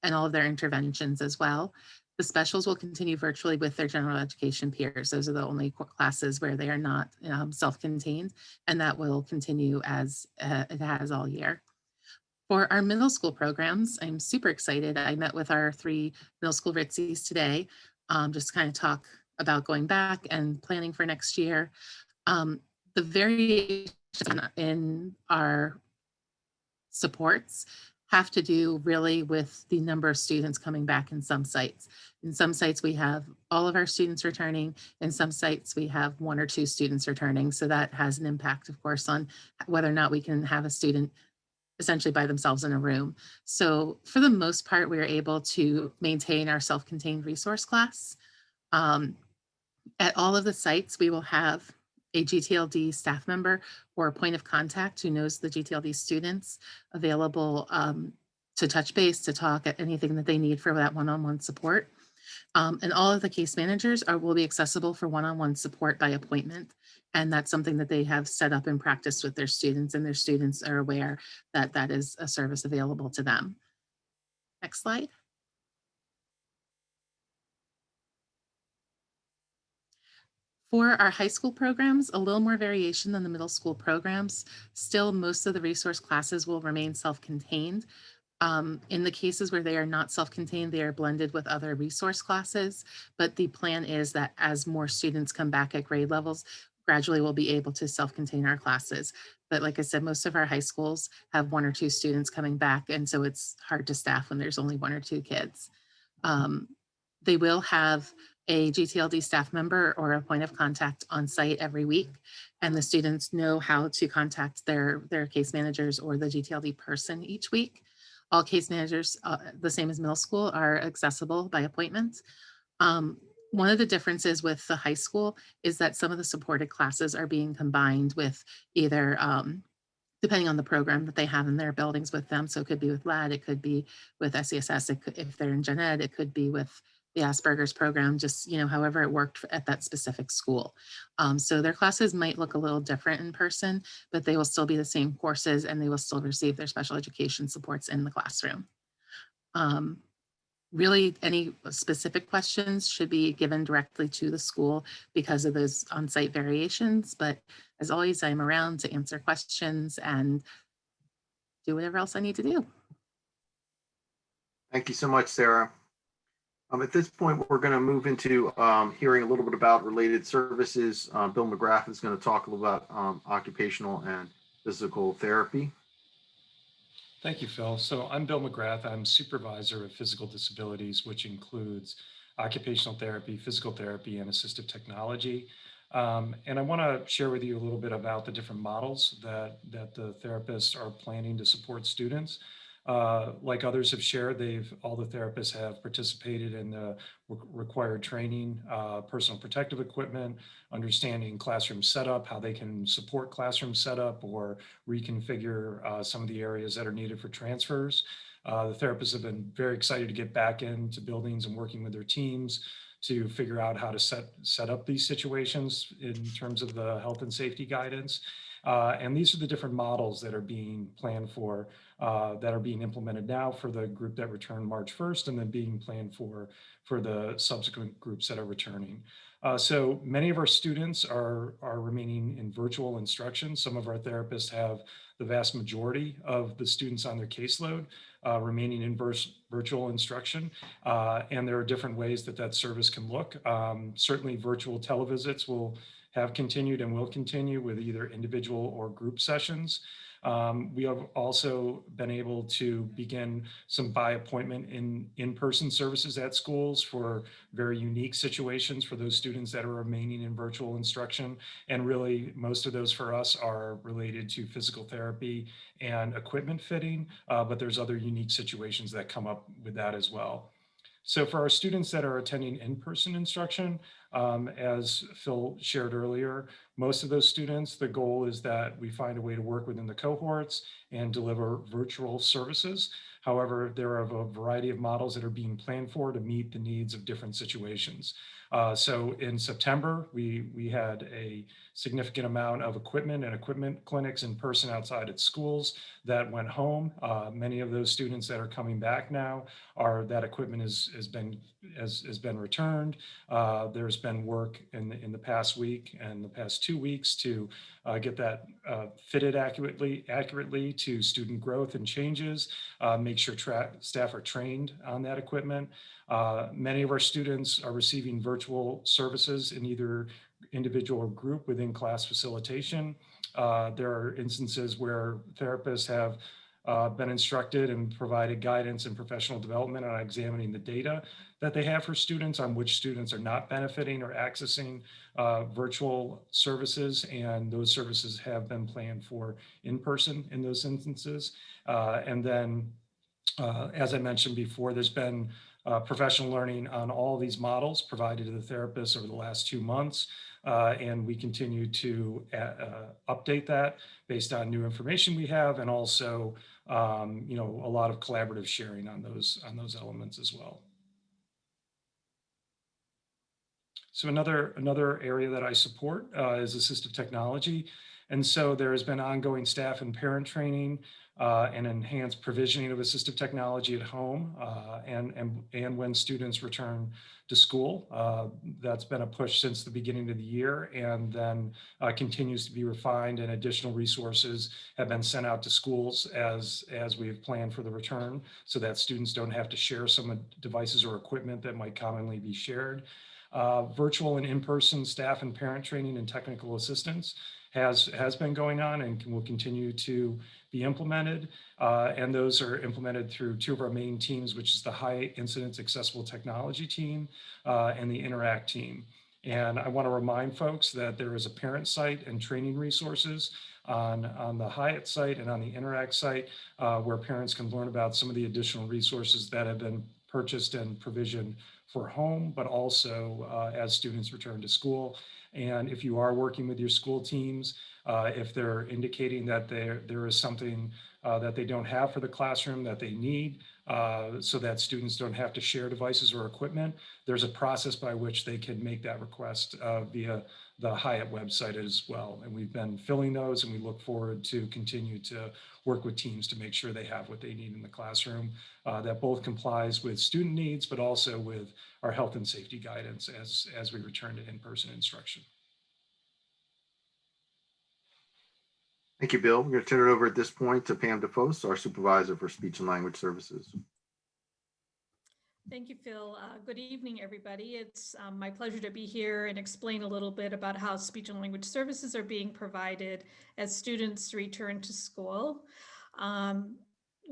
and all of their interventions as well. The specials will continue virtually with their general education peers. Those are the only classes where they are not self-contained, and that will continue as it has all year. For our middle school programs, I'm super excited. I met with our 3 middle school RITSIs today, just to kind of talk about going back and planning for next year. The variation in our supports have to do really with the number of students coming back in some sites. In some sites, we have all of our students returning. In some sites, we have 1 or 2 students returning. So that has an impact, of course, on whether or not we can have a student essentially by themselves in a room. So for the most part, we are able to maintain our self-contained resource class. At all of the sites, we will have a GTLD staff member or a point of contact who knows the GTLD students available to touch base, to talk at anything that they need for that one-on-one support. And all of the case managers will be accessible for one-on-one support by appointment. And that's something that they have set up and practiced with their students, and their students are aware that that is a service available to them. Next slide. For our high school programs, a little more variation than the middle school programs. Still, most of the resource classes will remain self-contained. In the cases where they are not self-contained, they are blended with other resource classes. But the plan is that as more students come back at grade levels, gradually we'll be able to self-contain our classes. But like I said, most of our high schools have 1 or 2 students coming back, and so it's hard to staff when there's only 1 or 2 kids. They will have a GTLD staff member or a point of contact on site every week, and the students know how to contact their case managers or the GTLD person each week. All case managers, the same as middle school, are accessible by appointment. One of the differences with the high school is that some of the supported classes are being combined with either, depending on the program that they have in their buildings with them. So it could be with LAD, it could be with SESS, if they're in gen ed, it could be with the Asperger's program, just, however it worked at that specific school. So their classes might look a little different in person, but they will still be the same courses, and they will still receive their special education supports in the classroom. Really, any specific questions should be given directly to the school because of those on-site variations. But as always, I'm around to answer questions and do whatever else I need to do. Thank you so much, Sarah. At this point, we're going to move into hearing a little bit about related services. Bill McGrath is going to talk a little about occupational and physical therapy. Thank you, Phil. So I'm Bill McGrath. I'm supervisor of physical disabilities, which includes occupational therapy, physical therapy, and assistive technology. And I want to share with you a little bit about the different models that the therapists are planning to support students. Like others have shared, all the therapists have participated in the required training, personal protective equipment, understanding classroom setup, how they can support classroom setup or reconfigure some of the areas that are needed for transfers. The therapists have been very excited to get back into buildings and working with their teams to figure out how to set up these situations in terms of the health and safety guidance. And these are the different models that are being planned for, that are being implemented now for the group that returned March 1st, and then being planned for the subsequent groups that are returning. So many of our students are remaining in virtual instruction. Some of our therapists have the vast majority of the students on their caseload remaining in virtual instruction. And there are different ways that service can look. Certainly virtual televisits will have continued and will continue with either individual or group sessions. We have also been able to begin some by appointment in-person services at schools for very unique situations for those students that are remaining in virtual instruction. And really, most of those for us are related to physical therapy and equipment fitting, but there's other unique situations that come up with that as well. So for our students that are attending in-person instruction, as Phil shared earlier, most of those students, the goal is that we find a way to work within the cohorts and deliver virtual services. However, there are a variety of models that are being planned for to meet the needs of different situations. So in September, we had a significant amount of equipment and equipment clinics in person outside at schools that went home. Many of those students that are coming back now that equipment has been returned. There's been work in the past week and the past 2 weeks to get that fitted accurately to student growth and changes, make sure staff are trained on that equipment. Many of our students are receiving virtual services in either individual or group within class facilitation. There are instances where therapists have been instructed and provided guidance and professional development on examining the data that they have for students on which students are not benefiting or accessing virtual services, and those services have been planned for in person in those instances. And then, as I mentioned before, there's been professional learning on all these models provided to the therapists over the last 2 months. And we continue to update that based on new information we have, and also a lot of collaborative sharing on those elements as well. So another area that I support is assistive technology. And so there has been ongoing staff and parent training and enhanced provisioning of assistive technology at home and when students return to school. That's been a push since the beginning of the year, and then continues to be refined, and additional resources have been sent out to schools as we have planned for the return, so that students don't have to share some devices or equipment that might commonly be shared. Virtual and in-person staff and parent training and technical assistance has been going on and will continue to be implemented. And those are implemented through two of our main teams, which is the High Incidence Accessible Technology team and the Interact team. And I want to remind folks that there is a parent site and training resources on the Hyatt site and on the Interact site where parents can learn about some of the additional resources that have been purchased and provisioned for home, but also as students return to school. And if you are working with your school teams, if they're indicating that there is something that they don't have for the classroom that they need, so that students don't have to share devices or equipment, there's a process by which they can make that request via the Hyatt website as well. And we've been filling those, and we look forward to continue to work with teams to make sure they have what they need in the classroom that both complies with student needs, but also with our health and safety guidance as we return to in-person instruction. Thank you, Bill. We're going to turn it over at this point to Pam DeFos, our supervisor for speech and language services. Thank you, Phil. Good evening, everybody. It's my pleasure to be here and explain a little bit about how speech and language services are being provided as students return to school.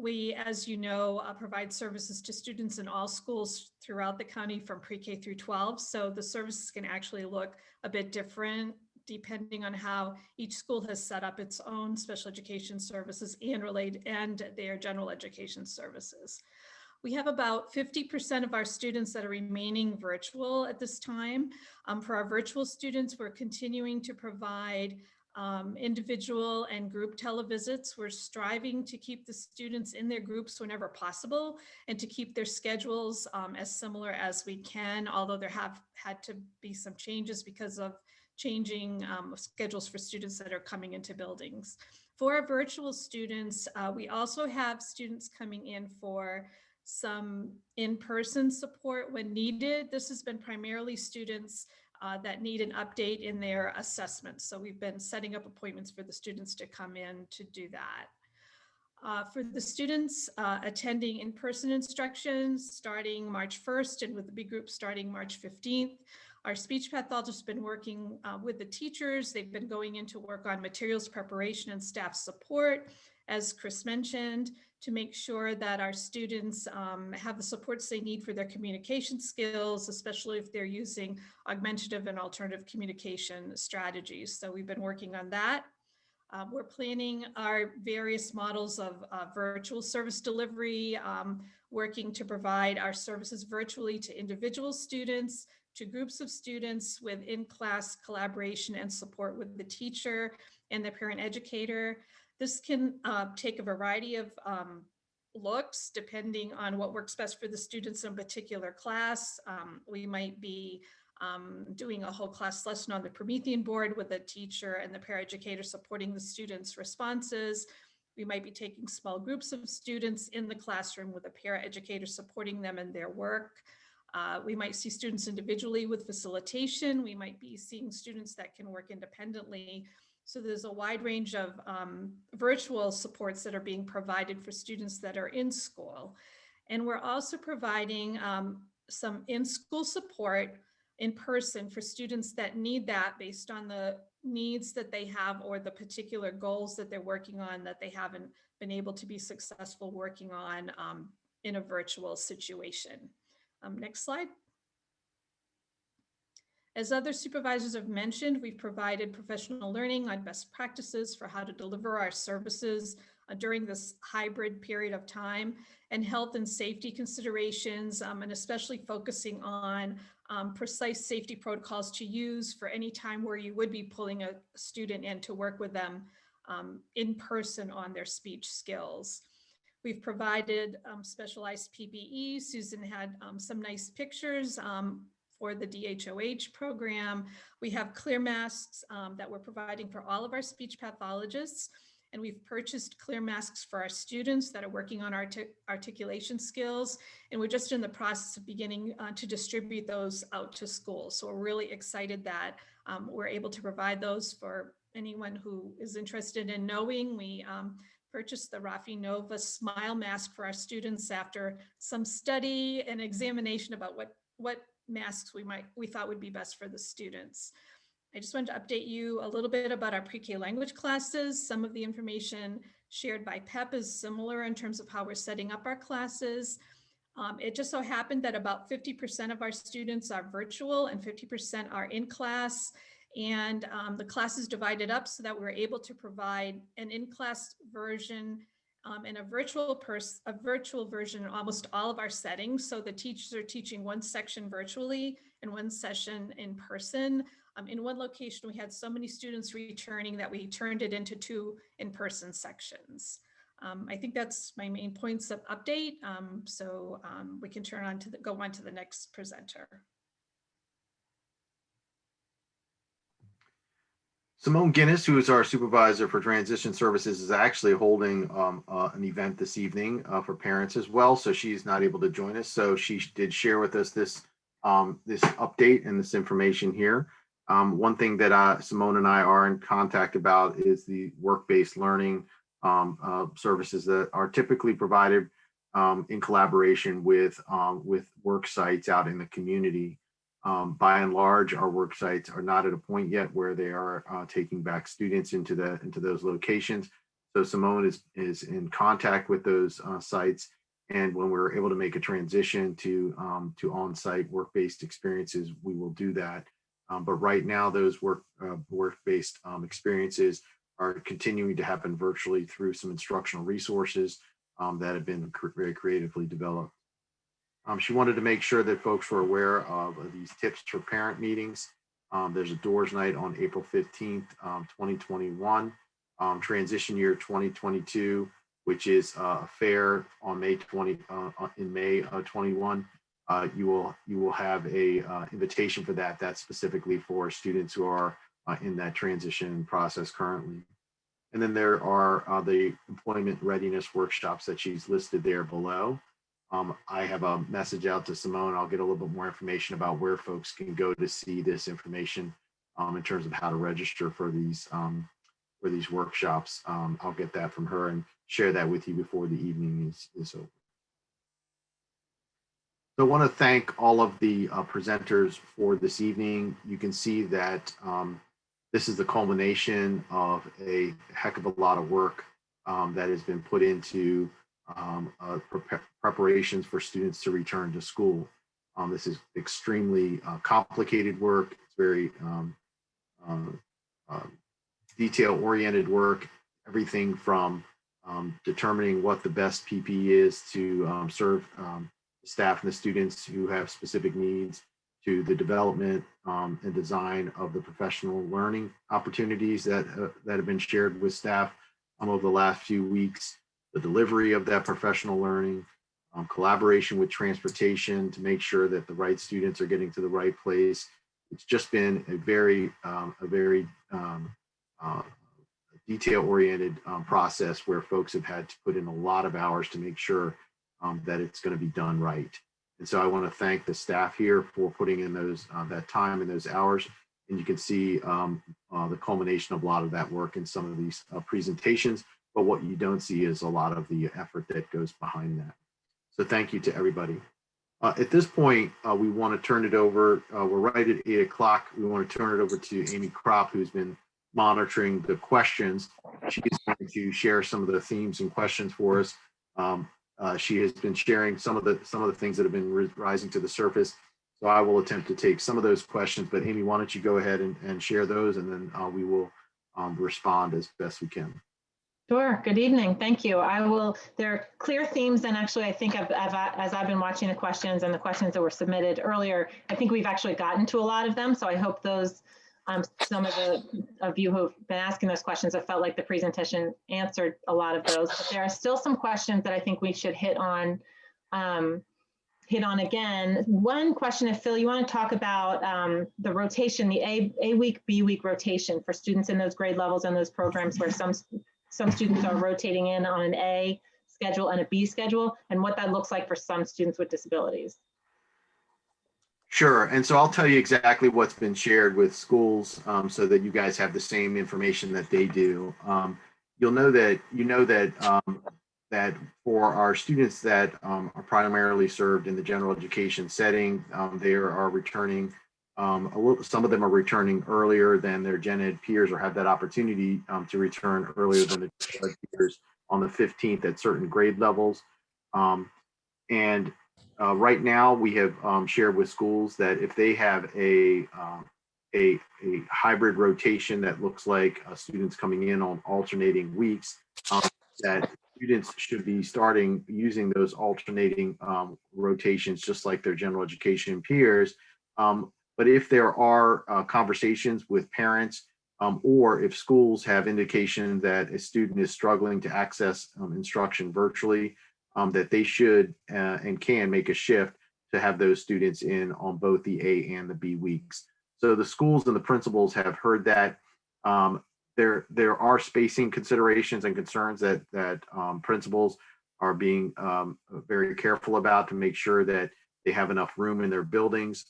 We, as you know, provide services to students in all schools throughout the county from pre-K through 12. So the services can actually look a bit different depending on how each school has set up its own special education services and their general education services. We have about 50% of our students that are remaining virtual at this time. For our virtual students, we're continuing to provide individual and group televisits. We're striving to keep the students in their groups whenever possible and to keep their schedules as similar as we can, although there have had to be some changes because of changing schedules for students that are coming into buildings. For our virtual students, we also have students coming in for some in-person support when needed. This has been primarily students that need an update in their assessments. So we've been setting up appointments for the students to come in to do that. For the students attending in-person instructions starting March 1st and with the big group starting March 15th, our speech pathologist has been working with the teachers. They've been going in to work on materials preparation and staff support, as Chris mentioned, to make sure that our students have the supports they need for their communication skills, especially if they're using augmentative and alternative communication strategies. So we've been working on that. We're planning our various models of virtual service delivery, working to provide our services virtually to individual students, to groups of students with in-class collaboration and support with the teacher and the parent educator. This can take a variety of looks depending on what works best for the students in a particular class. We might be doing a whole class lesson on the Promethean board with a teacher and the paraeducator supporting the students' responses. We might be taking small groups of students in the classroom with a paraeducator supporting them in their work. We might see students individually with facilitation. We might be seeing students that can work independently. So there's a wide range of virtual supports that are being provided for students that are in school. And we're also providing some in-school support in person for students that need that based on the needs that they have or the particular goals that they're working on that they haven't been able to be successful working on in a virtual situation. Next slide. As other supervisors have mentioned, we've provided professional learning on best practices for how to deliver our services during this hybrid period of time, and health and safety considerations, and especially focusing on precise safety protocols to use for any time where you would be pulling a student in to work with them in person on their speech skills. We've provided specialized PPE. Susan had some nice pictures for the DHOH program. We have clear masks that we're providing for all of our speech pathologists. And we've purchased clear masks for our students that are working on articulation skills. And we're just in the process of beginning to distribute those out to schools. So we're really excited that we're able to provide those for anyone who is interested in knowing. We purchased the Rafi Nova Smile mask for our students after some study and examination about what masks we thought would be best for the students. I just wanted to update you a little bit about our pre-K language classes. Some of the information shared by PEP is similar in terms of how we're setting up our classes. It just so happened that about 50% of our students are virtual and 50% are in class. And the class is divided up so that we're able to provide an in-class version and a virtual version in almost all of our settings. So the teachers are teaching one section virtually and one session in person. In one location, we had so many students returning that we turned it into 2 in-person sections. I think that's my main points of update. We can go on to the next presenter. Simone Guinness, who is our supervisor for transition services, is actually holding an event this evening for parents as well. So she's not able to join us. So she did share with us this update and this information here. One thing that Simone and I are in contact about is the work-based learning services that are typically provided in collaboration with work sites out in the community. By and large, our work sites are not at a point yet where they are taking back students into those locations. So Simone is in contact with those sites, and when we're able to make a transition to on-site work-based experiences, we will do that. But right now, those work-based experiences are continuing to happen virtually through some instructional resources that have been very creatively developed. She wanted to make sure that folks were aware of these tips for parent meetings. There's a doors night on April 15th, 2021, transition year 2022, which is a fair on May 21. You will have a invitation for that. That's specifically for students who are in that transition process currently. And then there are the employment readiness workshops that she's listed there below. I have a message out to Simone. I'll get a little bit more information about where folks can go to see this information in terms of how to register for these workshops. I'll get that from her and share that with you before the evening is over. So I want to thank all of the presenters for this evening. You can see that this is the culmination of a heck of a lot of work that has been put into preparations for students to return to school. This is extremely complicated work. It's very detail-oriented work, everything from determining what the best PPE is to serve the staff and the students who have specific needs, to the development and design of the professional learning opportunities that have been shared with staff over the last few weeks, the delivery of that professional learning, collaboration with transportation to make sure that the right students are getting to the right place. It's just been a very detail-oriented process where folks have had to put in a lot of hours to make sure that it's going to be done right. And so I want to thank the staff here for putting in that time and those hours. And you can see the culmination of a lot of that work in some of these presentations. But what you don't see is a lot of the effort that goes behind that. So thank you to everybody. At this point, we want to turn it over. We're right at 8 o'clock. We want to turn it over to Amy Kropp, who's been monitoring the questions. She is going to share some of the themes and questions for us. She has been sharing some of the things that have been rising to the surface. So I will attempt to take some of those questions. But Amy, why don't you go ahead and share those, and then we will respond as best we can. Sure. Good evening. Thank you. There are clear themes, and actually, I think as I've been watching the questions and the questions that were submitted earlier, I think we've actually gotten to a lot of them. So I hope those, some of you who've been asking those questions have felt like the presentation answered a lot of those. But there are still some questions that I think we should hit on hit on again. One question, if Phil, you want to talk about the rotation, the A week, B week rotation for students in those grade levels and those programs where some students are rotating in on an A schedule and a B schedule, and what that looks like for some students with disabilities. Sure. And so I'll tell you exactly what's been shared with schools so that you guys have the same information that they do. You'll know that, that for our students that are primarily served in the general education setting, they are returning, some of them are returning earlier than their gen ed peers or have that opportunity to return earlier than the gen ed peers on the 15th at certain grade levels. Right now, we have shared with schools that if they have a hybrid rotation that looks like students coming in on alternating weeks, that students should be starting using those alternating rotations just like their general education peers. But if there are conversations with parents or if schools have indication that a student is struggling to access instruction virtually, that they should and can make a shift to have those students in on both the A and the B weeks. So the schools and the principals have heard that. There are spacing considerations and concerns that principals are being very careful about to make sure that they have enough room in their buildings.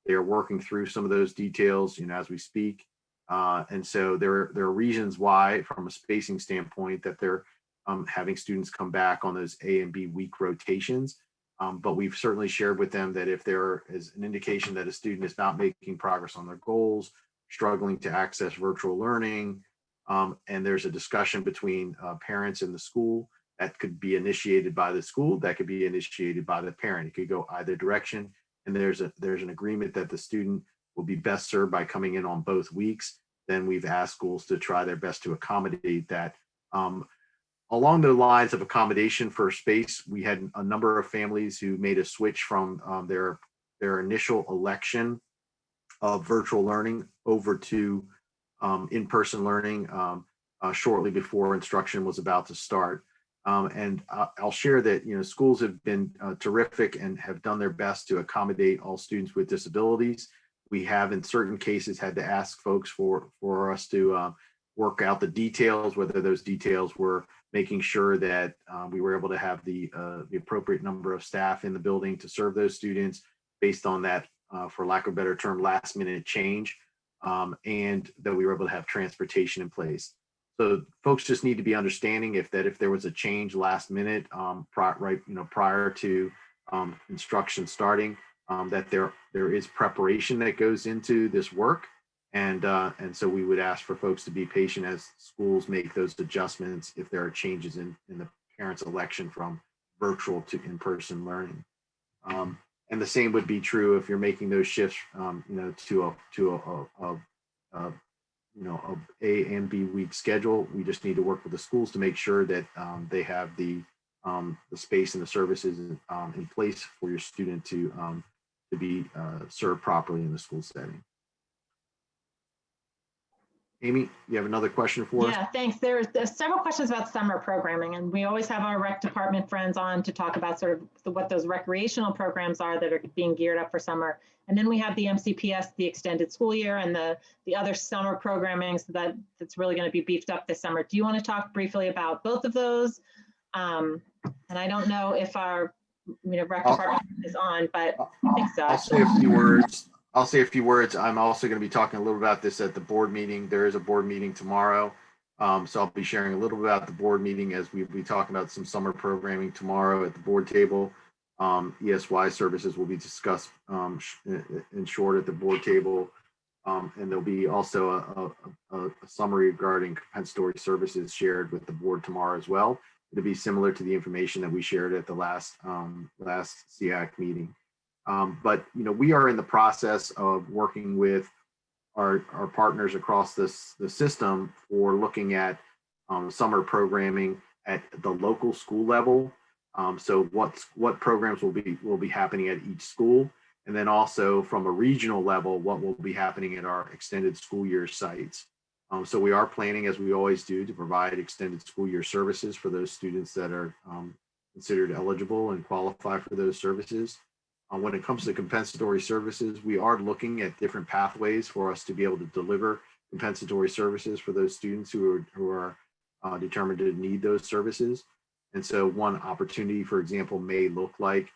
They are working through some of those details, as we speak. And so there are reasons why, from a spacing standpoint, that they're having students come back on those A and B week rotations. But we've certainly shared with them that if there is an indication that a student is not making progress on their goals, struggling to access virtual learning, and there's a discussion between parents and the school that could be initiated by the school, that could be initiated by the parent. It could go either direction. And there's an agreement that the student will be best served by coming in on both weeks. Then we've asked schools to try their best to accommodate that. Along the lines of accommodation for space, we had a number of families who made a switch from their initial election of virtual learning over to in-person learning shortly before instruction was about to start. And I'll share that schools have been terrific and have done their best to accommodate all students with disabilities. We have in certain cases had to ask folks for us to work out the details, whether those details were making sure that we were able to have the appropriate number of staff in the building to serve those students based on that, for lack of a better term, last minute change, and that we were able to have transportation in place. So folks just need to be understanding if there was a change last minute, prior to instruction starting, that there is preparation that goes into this work. And so we would ask for folks to be patient as schools make those adjustments if there are changes in the parents' election from virtual to in-person learning. And the same would be true if you're making those shifts, to a A and B week schedule. We just need to work with the schools to make sure that they have the space and the services in place for your student to be served properly in the school setting. Amy, you have another question for us? Yeah, thanks. There's several questions about summer programming, and we always have our rec department friends on to talk about sort of what those recreational programs are that are being geared up for summer. And then we have the MCPS, the extended school year, and the other summer programming that's really going to be beefed up this summer. Do you want to talk briefly about both of those? And I don't know if our rec department is on, but I think so. I'll say a few words. I'm also going to be talking a little about this at the board meeting. There is a board meeting tomorrow. So I'll be sharing a little bit about the board meeting as we'll be talking about some summer programming tomorrow at the board table. ESY services will be discussed in short at the board table. And there'll be also a summary regarding compensatory services shared with the board tomorrow as well. It'll be similar to the information that we shared at the last SEAC meeting. But we are in the process of working with our partners across the system for looking at summer programming at the local school level. So what programs will be happening at each school, and then also from a regional level, what will be happening at our extended school year sites. So we are planning, as we always do, to provide extended school year services for those students that are considered eligible and qualify for those services. When it comes to compensatory services, we are looking at different pathways for us to be able to deliver compensatory services for those students who are determined to need those services. And so one opportunity, for example, may look like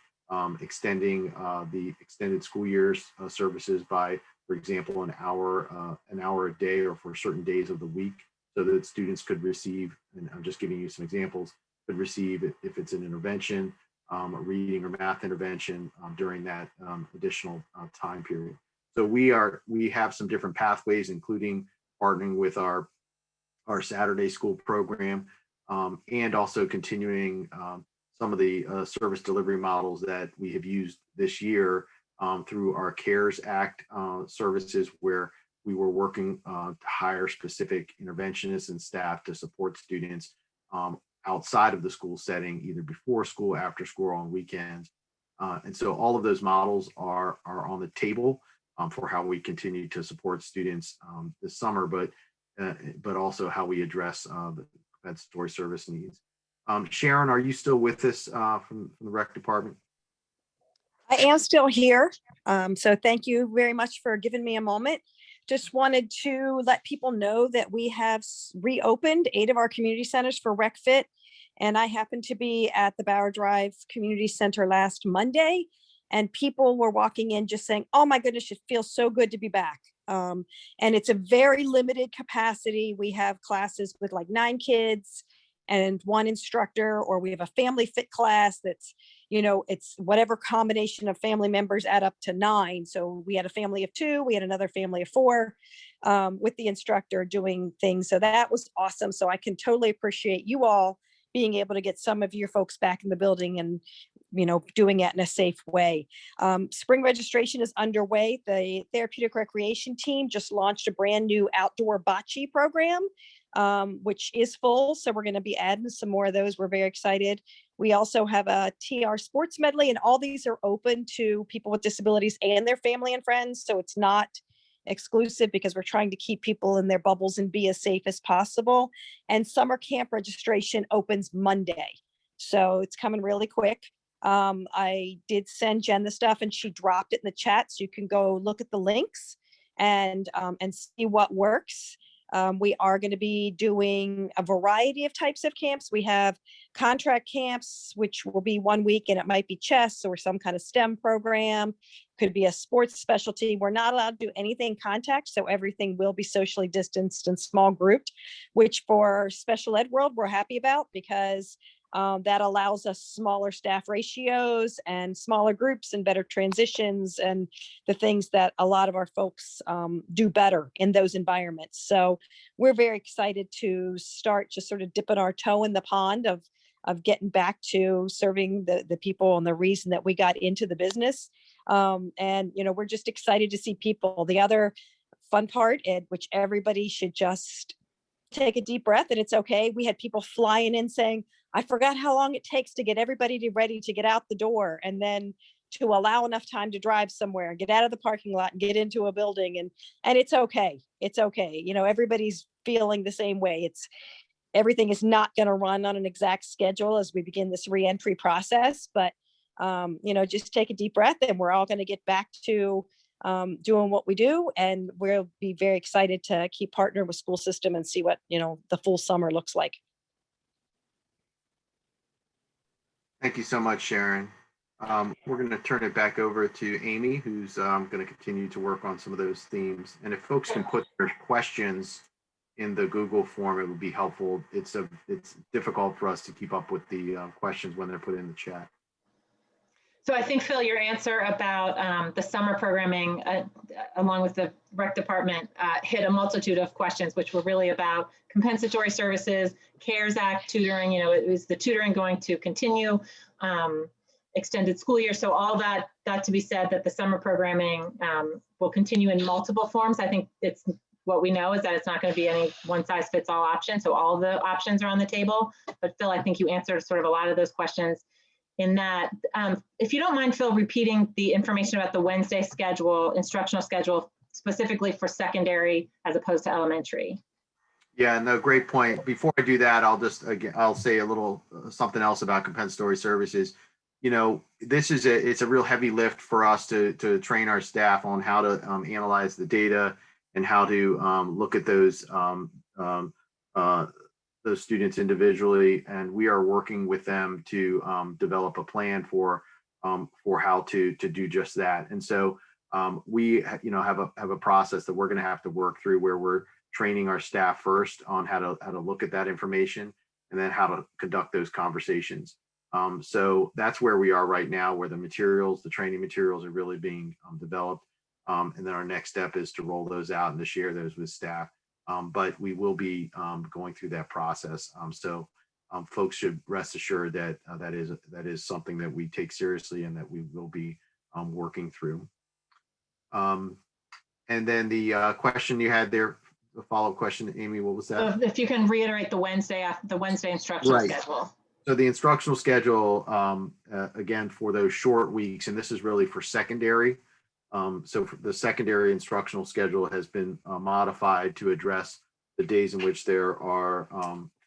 extending the extended school years services by, for example, an hour a day or for certain days of the week, so that students could receive, and I'm just giving you some examples, could receive, if it's an intervention, a reading or math intervention during that additional time period. So we have some different pathways, including partnering with our Saturday school program, and also continuing some of the service delivery models that we have used this year through our CARES Act services, where we were working to hire specific interventionists and staff to support students outside of the school setting, either before school, after school, or on weekends. And so all of those models are on the table for how we continue to support students this summer, but also how we address the compensatory service needs. Sharon, are you still with us from the rec department? I am still here. So thank you very much for giving me a moment. Just wanted to let people know that we have reopened 8 of our community centers for Rec Fit. And I happened to be at the Bauer Drive Community Center last Monday, and people were walking in just saying, oh my goodness, it feels so good to be back. And it's a very limited capacity. We have classes with like 9 kids and 1 instructor, or we have a family fit class that's, you know, it's whatever combination of family members add up to 9. So we had a family of 2, we had another family of 4 with the instructor doing things. So that was awesome. So I can totally appreciate you all being able to get some of your folks back in the building and, you know, doing it in a safe way. Spring registration is underway. The therapeutic recreation team just launched a brand new outdoor bocce program, which is full. So we're going to be adding some more of those. We're very excited. We also have a TR sports medley, and all these are open to people with disabilities and their family and friends. So it's not exclusive, because we're trying to keep people in their bubbles and be as safe as possible. And summer camp registration opens Monday. So it's coming really quick. I did send Jen the stuff and she dropped it in the chat. So you can go look at the links and see what works. We are going to be doing a variety of types of camps. We have contract camps, which will be 1 week, and it might be chess or some kind of STEM program. Could be a sports specialty. We're not allowed to do anything contact, so everything will be socially distanced and small grouped, which for special ed world, we're happy about, because that allows us smaller staff ratios and smaller groups and better transitions and the things that a lot of our folks do better in those environments. So we're very excited to start just sort of dipping our toe in the pond of getting back to serving the people and the reason that we got into the business. And, you know, we're just excited to see people. The other fun part, which everybody should just take a deep breath, and it's okay. We had people flying in saying, I forgot how long it takes to get everybody ready to get out the door, and then to allow enough time to drive somewhere, get out of the parking lot and get into a building. And it's okay. It's okay. You know, everybody's feeling the same way. Everything is not going to run on an exact schedule as we begin this reentry process, but you know, just take a deep breath, and we're all going to get back to doing what we do. And we'll be very excited to keep partnering with school system and see what, you know, the full summer looks like. Thank you so much, Sharon. We're going to turn it back over to Amy, who's going to continue to work on some of those themes. And if folks can put their questions in the Google form, it would be helpful. It's difficult for us to keep up with the questions when they're put in the chat. So I think, Phil, your answer about the summer programming, along with the rec department, hit a multitude of questions, which were really about compensatory services, CARES Act tutoring. You know, is the tutoring going to continue, extended school year? So all that to be said, that the summer programming will continue in multiple forms. I think it's what we know is that it's not going to be any one size fits all option. So all the options are on the table. But Phil, I think you answered sort of a lot of those questions in that. If you don't mind, Phil, repeating the information about the Wednesday schedule, instructional schedule, specifically for secondary as opposed to elementary. Yeah, no, great point. Before I do that, I'll say a little something else about compensatory services. You know, it's a real heavy lift for us to train our staff on how to analyze the data and how to look at those students individually. And we are working with them to develop a plan for how to do just that. And so we have a process that we're going to have to work through where we're training our staff first on how to look at that information and then how to conduct those conversations. So that's where we are right now, where the training materials are really being developed. And then our next step is to roll those out and to share those with staff. But we will be going through that process. So folks should rest assured that that is something that we take seriously and that we will be working through. And then the question you had there, the follow-up question, Amy, what was that? So if you can reiterate the Wednesday instructional Right. schedule. So the instructional schedule, again, for those short weeks, and this is really for secondary. So for the secondary instructional schedule has been modified to address the days in which there are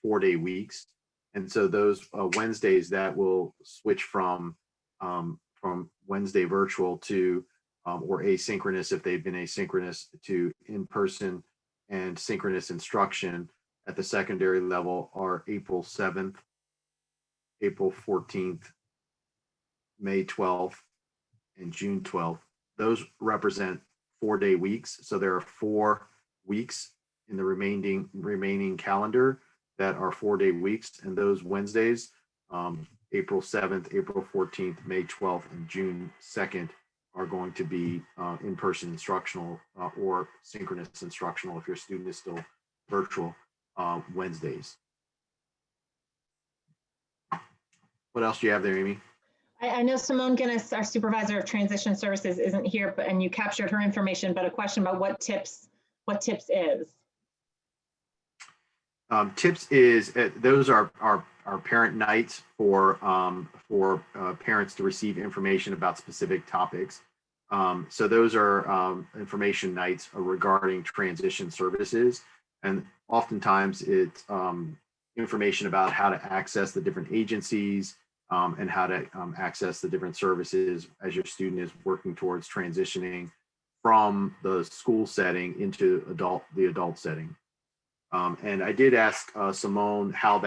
4-day weeks. And so those Wednesdays, that will switch from Wednesday virtual to or asynchronous if they've been asynchronous to in-person and synchronous instruction at the secondary level are April 7th, April 14th, May 12th, and June 12th. Those represent 4-day weeks. So there are 4 weeks in the remaining calendar that are 4-day weeks. And those Wednesdays, April 7th, April 14th, May 12th, and June 2nd are going to be in-person instructional or synchronous instructional if your student is still virtual Wednesdays. What else do you have there, Amy? I know Simone Guinness, our supervisor of transition services, isn't here, and you captured her information, but a question about what tips is. Tips is those are our parent nights for parents to receive information about specific topics. So those are information nights regarding transition services, and oftentimes it's information about how to access the different agencies and how to access the different services as your student is working towards transitioning from the school setting into the adult setting. And I did ask Simone how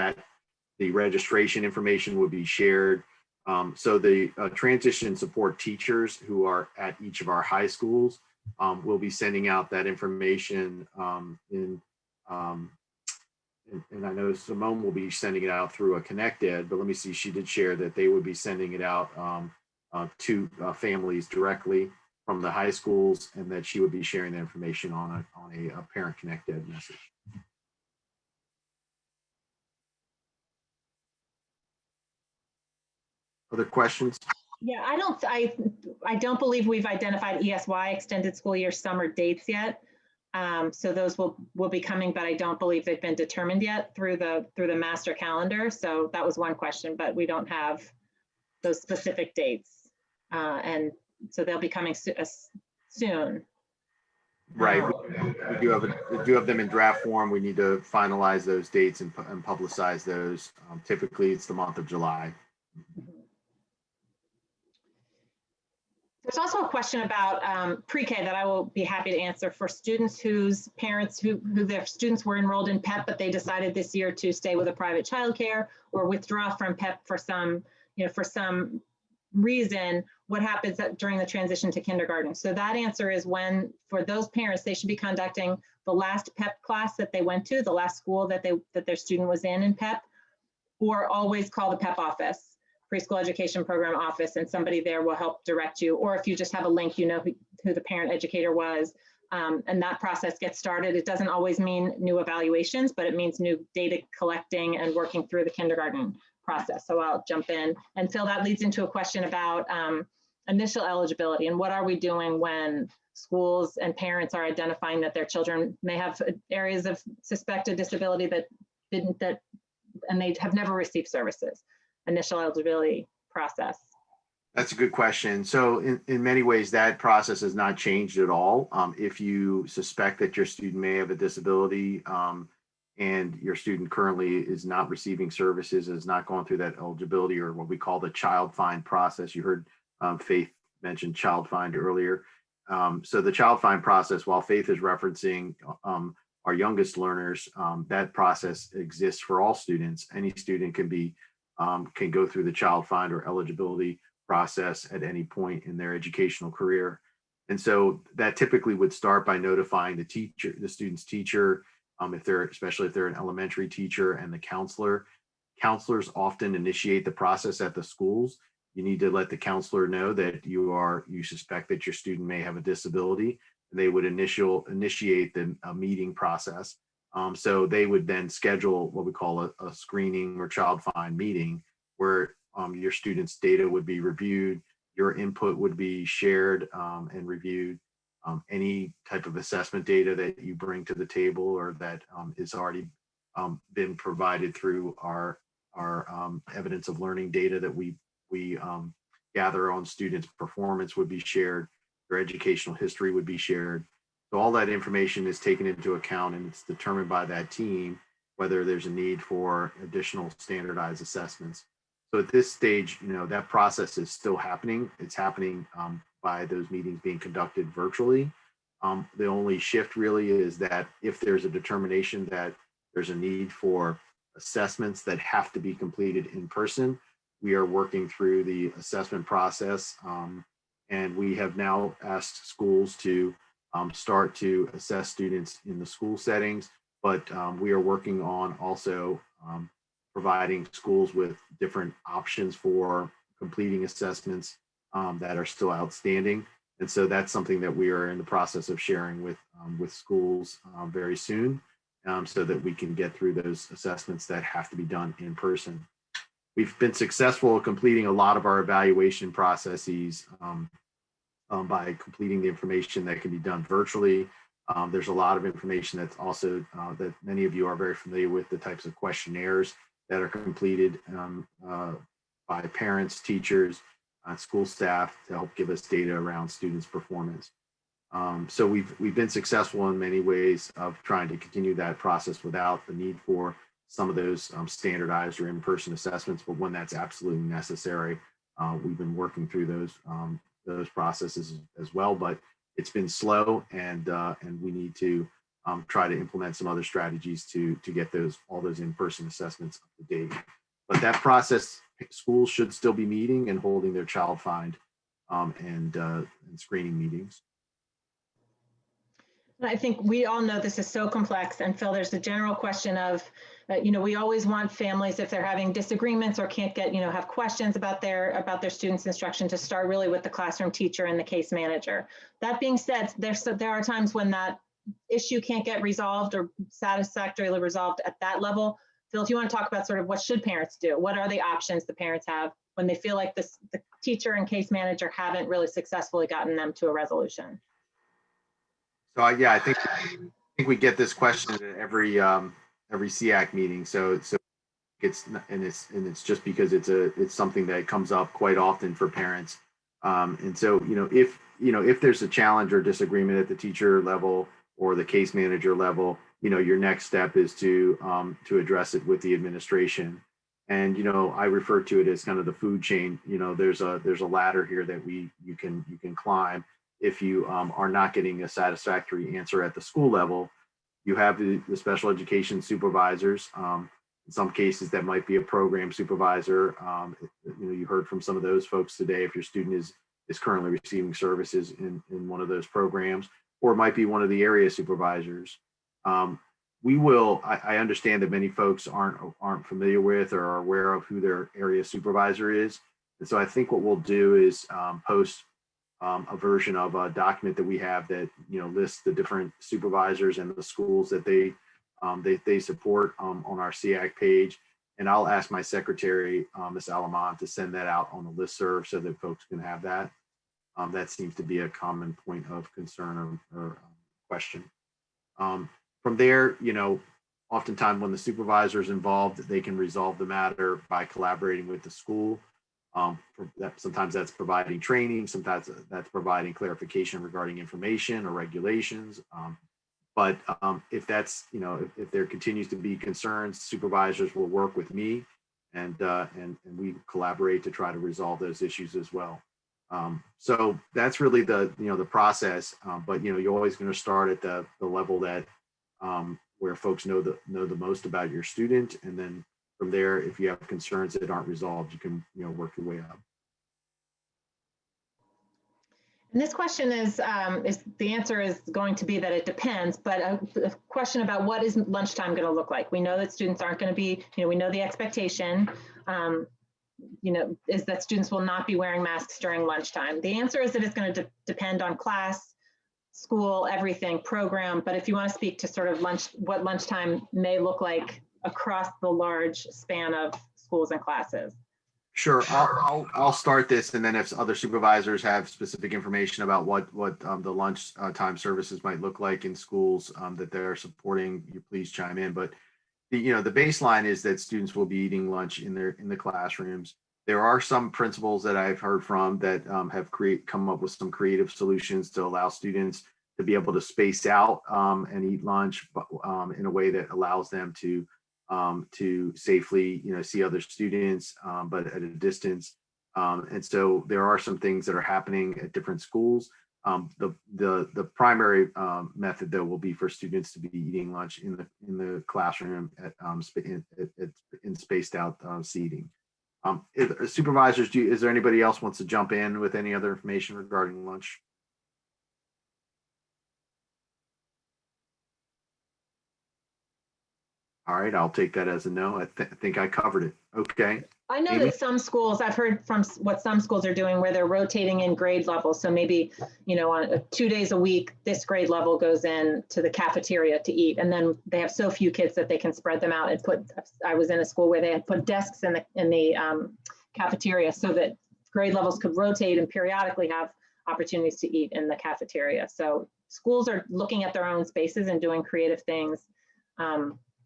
the registration information would be shared. So the transition support teachers who are at each of our high schools will be sending out that information and I know Simone will be sending it out through a ConnectEd, but let me see, she did share that they would be sending it out to families directly from the high schools, and that she would be sharing the information on a parent ConnectEd message. Other questions? Yeah, I don't believe we've identified ESY, extended school year summer dates yet. So those will be coming, but I don't believe they've been determined yet through the master calendar. So that was one question, but we don't have those specific dates. And so they'll be coming soon. Right. We do have them in draft form. We need to finalize those dates and publicize those. Typically, it's the month of July. There's also a question about pre-K that I will be happy to answer for students whose parents who their students were enrolled in PEP, but they decided this year to stay with a private childcare or withdraw from PEP for some reason. What happens during the transition to kindergarten? So that answer is for those parents, they should be conducting the last PEP class that they went to, the last school that their student was in PEP, or always call the PEP office. Preschool Education Program office, and somebody there will help direct you. Or if you just have a link, you know who the parent educator was, and that process gets started. It doesn't always mean new evaluations, but it means new data collecting and working through the kindergarten process. So I'll jump in. And Phil, that leads into a question about initial eligibility and what are we doing when schools and parents are identifying that their children may have areas of suspected disability and they have never received services. Initial eligibility process? That's a good question. So in many ways, that process has not changed at all. If you suspect that your student may have a disability and your student currently is not receiving services, is not going through that eligibility or what we call the child find process. You heard Faith mention child find earlier. So the child find process, while Faith is referencing our youngest learners, that process exists for all students. Any student can go through the child find or eligibility process at any point in their educational career. And so that typically would start by notifying the teacher, the student's teacher, especially if they're an elementary teacher, and the counselor. Counselors often initiate the process at the schools. You need to let the counselor know that you suspect that your student may have a disability, and they would initiate the meeting process. So they would then schedule what we call a screening or child find meeting, where your student's data would be reviewed, your input would be shared and reviewed. Any type of assessment data that you bring to the table or that is already been provided through our evidence of learning data that we gather on students' performance would be shared. Their educational history would be shared. So all that information is taken into account, and it's determined by that team whether there's a need for additional standardized assessments. So at this stage, that process is still happening. It's happening by those meetings being conducted virtually. The only shift really is that if there's a determination that there's a need for assessments that have to be completed in person, we are working through the assessment process. And we have now asked schools to start to assess students in the school settings, but we are working on also providing schools with different options for completing assessments that are still outstanding. And so that's something that we are in the process of sharing with schools very soon, so that we can get through those assessments that have to be done in person. We've been successful at completing a lot of our evaluation processes by completing the information that can be done virtually. There's a lot of information that's also that many of you are very familiar with, the types of questionnaires that are completed by parents, teachers, school staff to help give us data around students' performance. So we've been successful in many ways of trying to continue that process without the need for some of those standardized or in-person assessments, but when that's absolutely necessary, we've been working through those processes as well. But it's been slow, and we need to try to implement some other strategies to get all those in-person assessments up to date. But that process, schools should still be meeting and holding their child find and screening meetings. I think we all know this is so complex, and Phil, there's a general question of, we always want families, if they're having disagreements or can't get, have questions about their students' instruction, to start really with the classroom teacher and the case manager. That being said, there are times when that issue can't get resolved or satisfactorily resolved at that level. Phil, if you want to talk about sort of what should parents do? What are the options the parents have when they feel like the teacher and case manager haven't really successfully gotten them to a resolution? So yeah, I think we get this question at every SEAC meeting. So it's just because it's something that comes up quite often for parents. And so if there's a challenge or disagreement at the teacher level or the case manager level, your next step is to address it with the administration. And I refer to it as kind of the food chain. There's a ladder here that you can climb. If you are not getting a satisfactory answer at the school level, you have the special education supervisors. In some cases, that might be a program supervisor. You heard from some of those folks today. If your student is currently receiving services in one of those programs, or it might be one of the area supervisors. I understand that many folks aren't familiar with or are aware of who their area supervisor is. And so I think what we'll do is post a version of a document that we have that lists the different supervisors and the schools that they support on our SEAC page. And I'll ask my secretary, Ms. Alamont, to send that out on the listserv so that folks can have that. That seems to be a common point of concern or question. From there, oftentimes when the supervisor is involved, they can resolve the matter by collaborating with the school. Sometimes that's providing training, sometimes that's providing clarification regarding information or regulations. But if that's, if there continues to be concerns, supervisors will work with me and we collaborate to try to resolve those issues as well. So that's really the process. But you're always going to start at the level that where folks know the most about your student, and then from there, if you have concerns that aren't resolved, you can work your way up. And this question is the answer is going to be that it depends, but a question about what is lunchtime going to look like. We know that students aren't going to be, we know the expectation, is that students will not be wearing masks during lunchtime. The answer is that it's going to depend on class, school, everything, program. But if you want to speak to sort of what lunchtime may look like across the large span of schools and classes. Sure, I'll start this, and then if other supervisors have specific information about what the lunch time services might look like in schools that they're supporting, you please chime in. But the baseline is that students will be eating lunch in the classrooms. There are some principals that I've heard from that have come up with some creative solutions to allow students to be able to space out and eat lunch, but in a way that allows them to safely, see other students, but at a distance. And so there are some things that are happening at different schools. The primary method, though, will be for students to be eating lunch in the classroom in spaced out seating. Supervisors, is there anybody else wants to jump in with any other information regarding lunch? All right, I'll take that as a no. I think I covered it. Okay. I know Amy? that some schools, I've heard from what some schools are doing where they're rotating in grade levels. So maybe, on 2 days a week, this grade level goes in to the cafeteria to eat. And then they have so few kids that they can spread them out and I was in a school where they had put desks in the cafeteria so that grade levels could rotate and periodically have opportunities to eat in the cafeteria. So schools are looking at their own spaces and doing creative things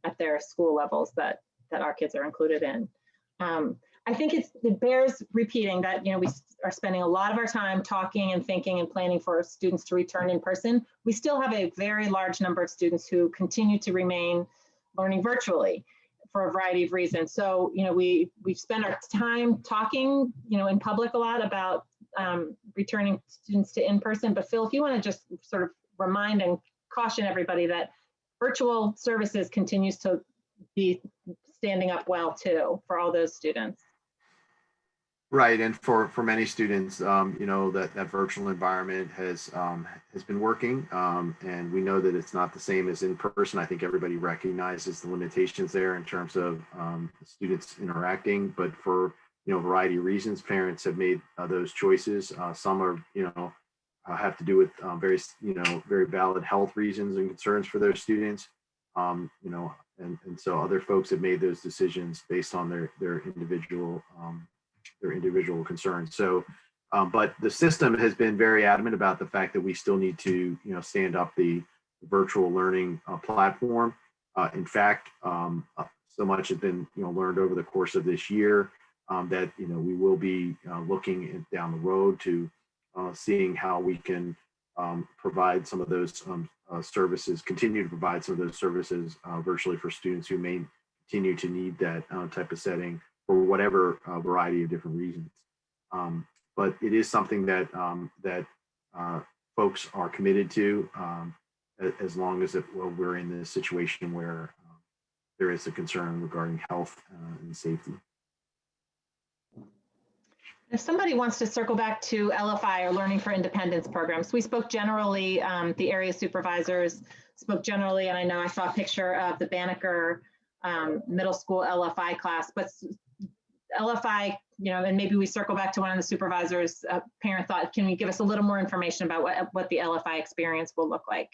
at their school levels that our kids are included in. I think it bears repeating that, we are spending a lot of our time talking and thinking and planning for students to return in person. We still have a very large number of students who continue to remain learning virtually for a variety of reasons. So, we spend our time talking, in public a lot about returning students to in-person. But Phil, if you want to just sort of remind and caution everybody that virtual services continues to be standing up well too for all those students. Right, and for many students, that virtual environment has been working, and we know that it's not the same as in person. I think everybody recognizes the limitations there in terms of students interacting, but for a variety of reasons, parents have made those choices. Some are have to do with very valid health reasons and concerns for their students, and so other folks have made those decisions based on their individual concerns. So, but the system has been very adamant about the fact that we still need to stand up the virtual learning platform. In fact, so much has been learned over the course of this year that we will be looking down the road to seeing how we can provide some of those services, continue to provide some of those services virtually for students who may continue to need that type of setting for whatever variety of different reasons. But it is something that folks are committed to as long as we're in this situation where there is a concern regarding health and safety. If somebody wants to circle back to LFI or Learning for Independence programs, we spoke generally, the area supervisors spoke generally, and I know I saw a picture of the Banneker middle school LFI class, but LFI, and maybe we circle back to one of the supervisors, parent thought, can you give us a little more information about what the LFI experience will look like?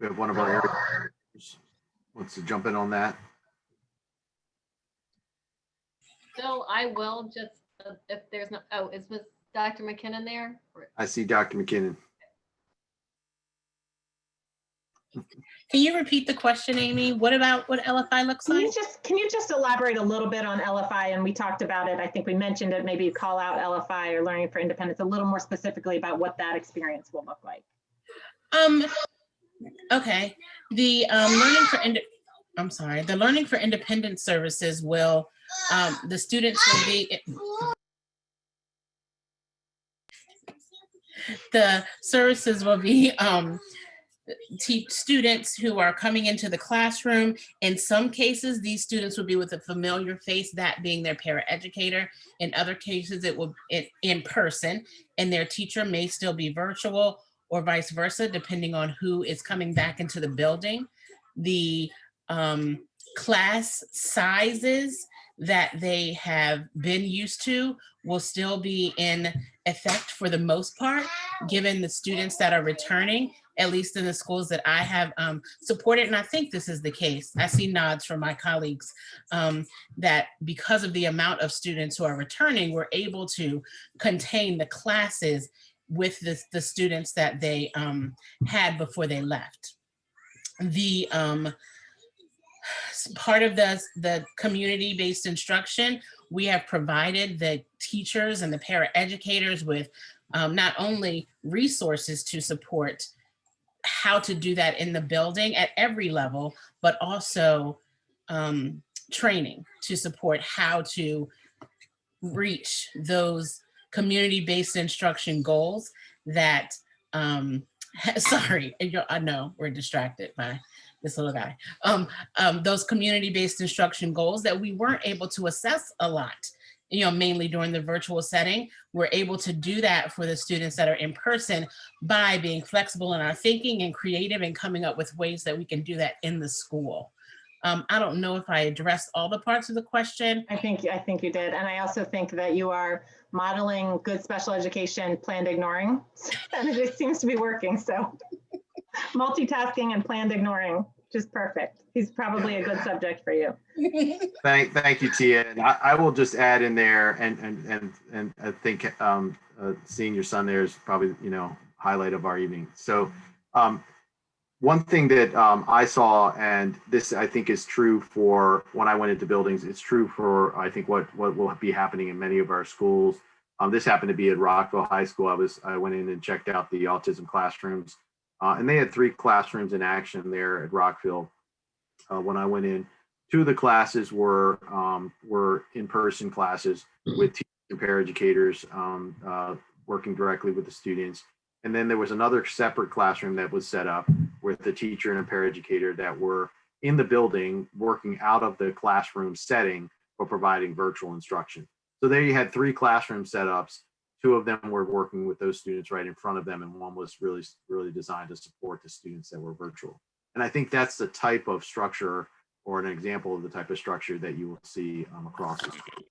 We have one of our area wants to jump in on that. So I will just, if there's no, was Dr. McKinnon there? I see Dr. McKinnon. Can you repeat the question, Amy? What about what LFI looks like? Can you just elaborate a little bit on LFI? And we talked about it. I think we mentioned it. Maybe call out LFI or Learning for Independence a little more specifically about what that experience will look like. Okay. The the Learning for Independence services will, the students will be, the services will be teach students who are coming into the classroom. In some cases, these students will be with a familiar face, that being their paraeducator. In other cases, it will in person, and their teacher may still be virtual or vice versa, depending on who is coming back into the building. The class sizes that they have been used to will still be in effect for the most part, given the students that are returning, at least in the schools that I have supported. And I think this is the case. I see nods from my colleagues that because of the amount of students who are returning, we're able to contain the classes with the students that they had before they left. The part of the community-based instruction, we have provided the teachers and the paraeducators with not only resources to support how to do that in the building at every level, but also training to support how to reach those community-based instruction goals that, sorry, I know we're distracted by this little guy. Those community-based instruction goals that we weren't able to assess a lot, mainly during the virtual setting. We're able to do that for the students that are in person by being flexible in our thinking and creative and coming up with ways that we can do that in the school. I don't know if I addressed all the parts of the question. I think you did. And I also think that you are modeling good special education planned ignoring. And it seems to be working. So multitasking and planned ignoring, just perfect. He's probably a good subject for you. Thank you, Tia. And I will just add in there, and I think seeing your son there is probably, highlight of our evening. So one thing that I saw, and this I think is true for when I went into buildings, it's true for I think what will be happening in many of our schools. This happened to be at Rockville High School. I went in and checked out the autism classrooms, and they had 3 classrooms in action there at Rockville when I went in. 2 of the classes were in-person classes with teachers and paraeducators working directly with the students. And then there was another separate classroom that was set up with the teacher and a paraeducator that were in the building working out of the classroom setting for providing virtual instruction. So there you had 3 classroom setups. 2 of them were working with those students right in front of them, and one was really designed to support the students that were virtual. And I think that's the type of structure, or an example of the type of structure that you will see across the school.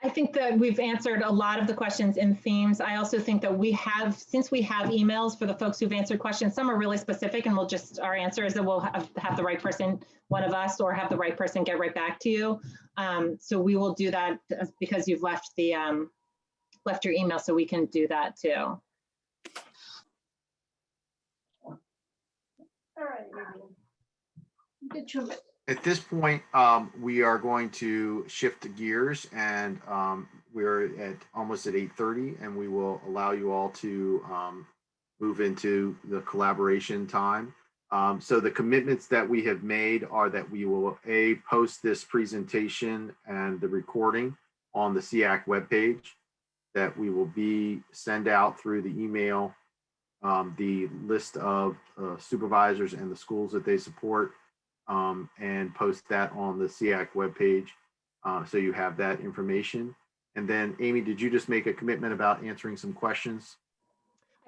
I think that we've answered a lot of the questions in themes. I also think that since we have emails for the folks who've answered questions, some are really specific, and our answer is that we'll have the right person, one of us, or have the right person get right back to you. So we will do that because you've left left your email, so we can do that too. All right. Get your At this point, we are going to shift gears, and we're almost at 8:30, and we will allow you all to move into the collaboration time. So the commitments that we have made are that we will post this presentation and the recording on the SEAC webpage, that we will send out through the email the list of supervisors and the schools that they support, and post that on the SEAC webpage, so you have that information. And then, Amy, did you just make a commitment about answering some questions?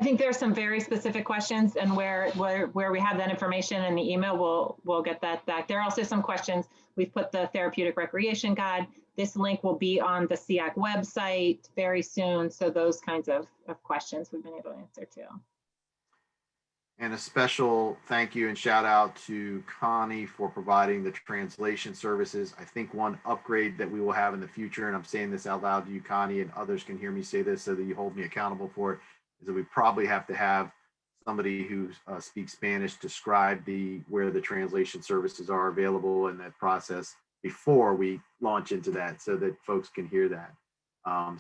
I think there's some very specific questions, and where we have that information in the email, we'll get that back. There are also some questions. We've put the therapeutic recreation guide. This link will be on the SEAC website very soon. So those kinds of questions we've been able to answer too. And a special thank you and shout out to Connie for providing the translation services. I think one upgrade that we will have in the future, and I'm saying this out loud to you, Connie, and others can hear me say this so that you hold me accountable for it, is that we probably have to have somebody who speaks Spanish describe where the translation services are available in that process before we launch into that, so that folks can hear that.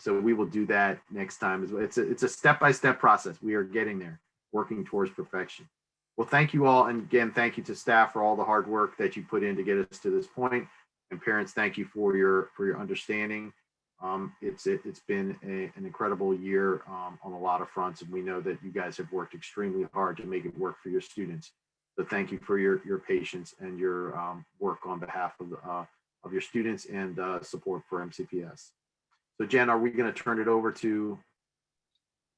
So we will do that next time. It's a step-by-step process. We are getting there, working towards perfection. Well, thank you all. And again, thank you to staff for all the hard work that you put in to get us to this point. And parents, thank you for your understanding. It's been an incredible year on a lot of fronts, and we know that you guys have worked extremely hard to make it work for your students. So thank you for your patience and your work on behalf of your students and support for MCPS. So Jen, are we going to turn it over to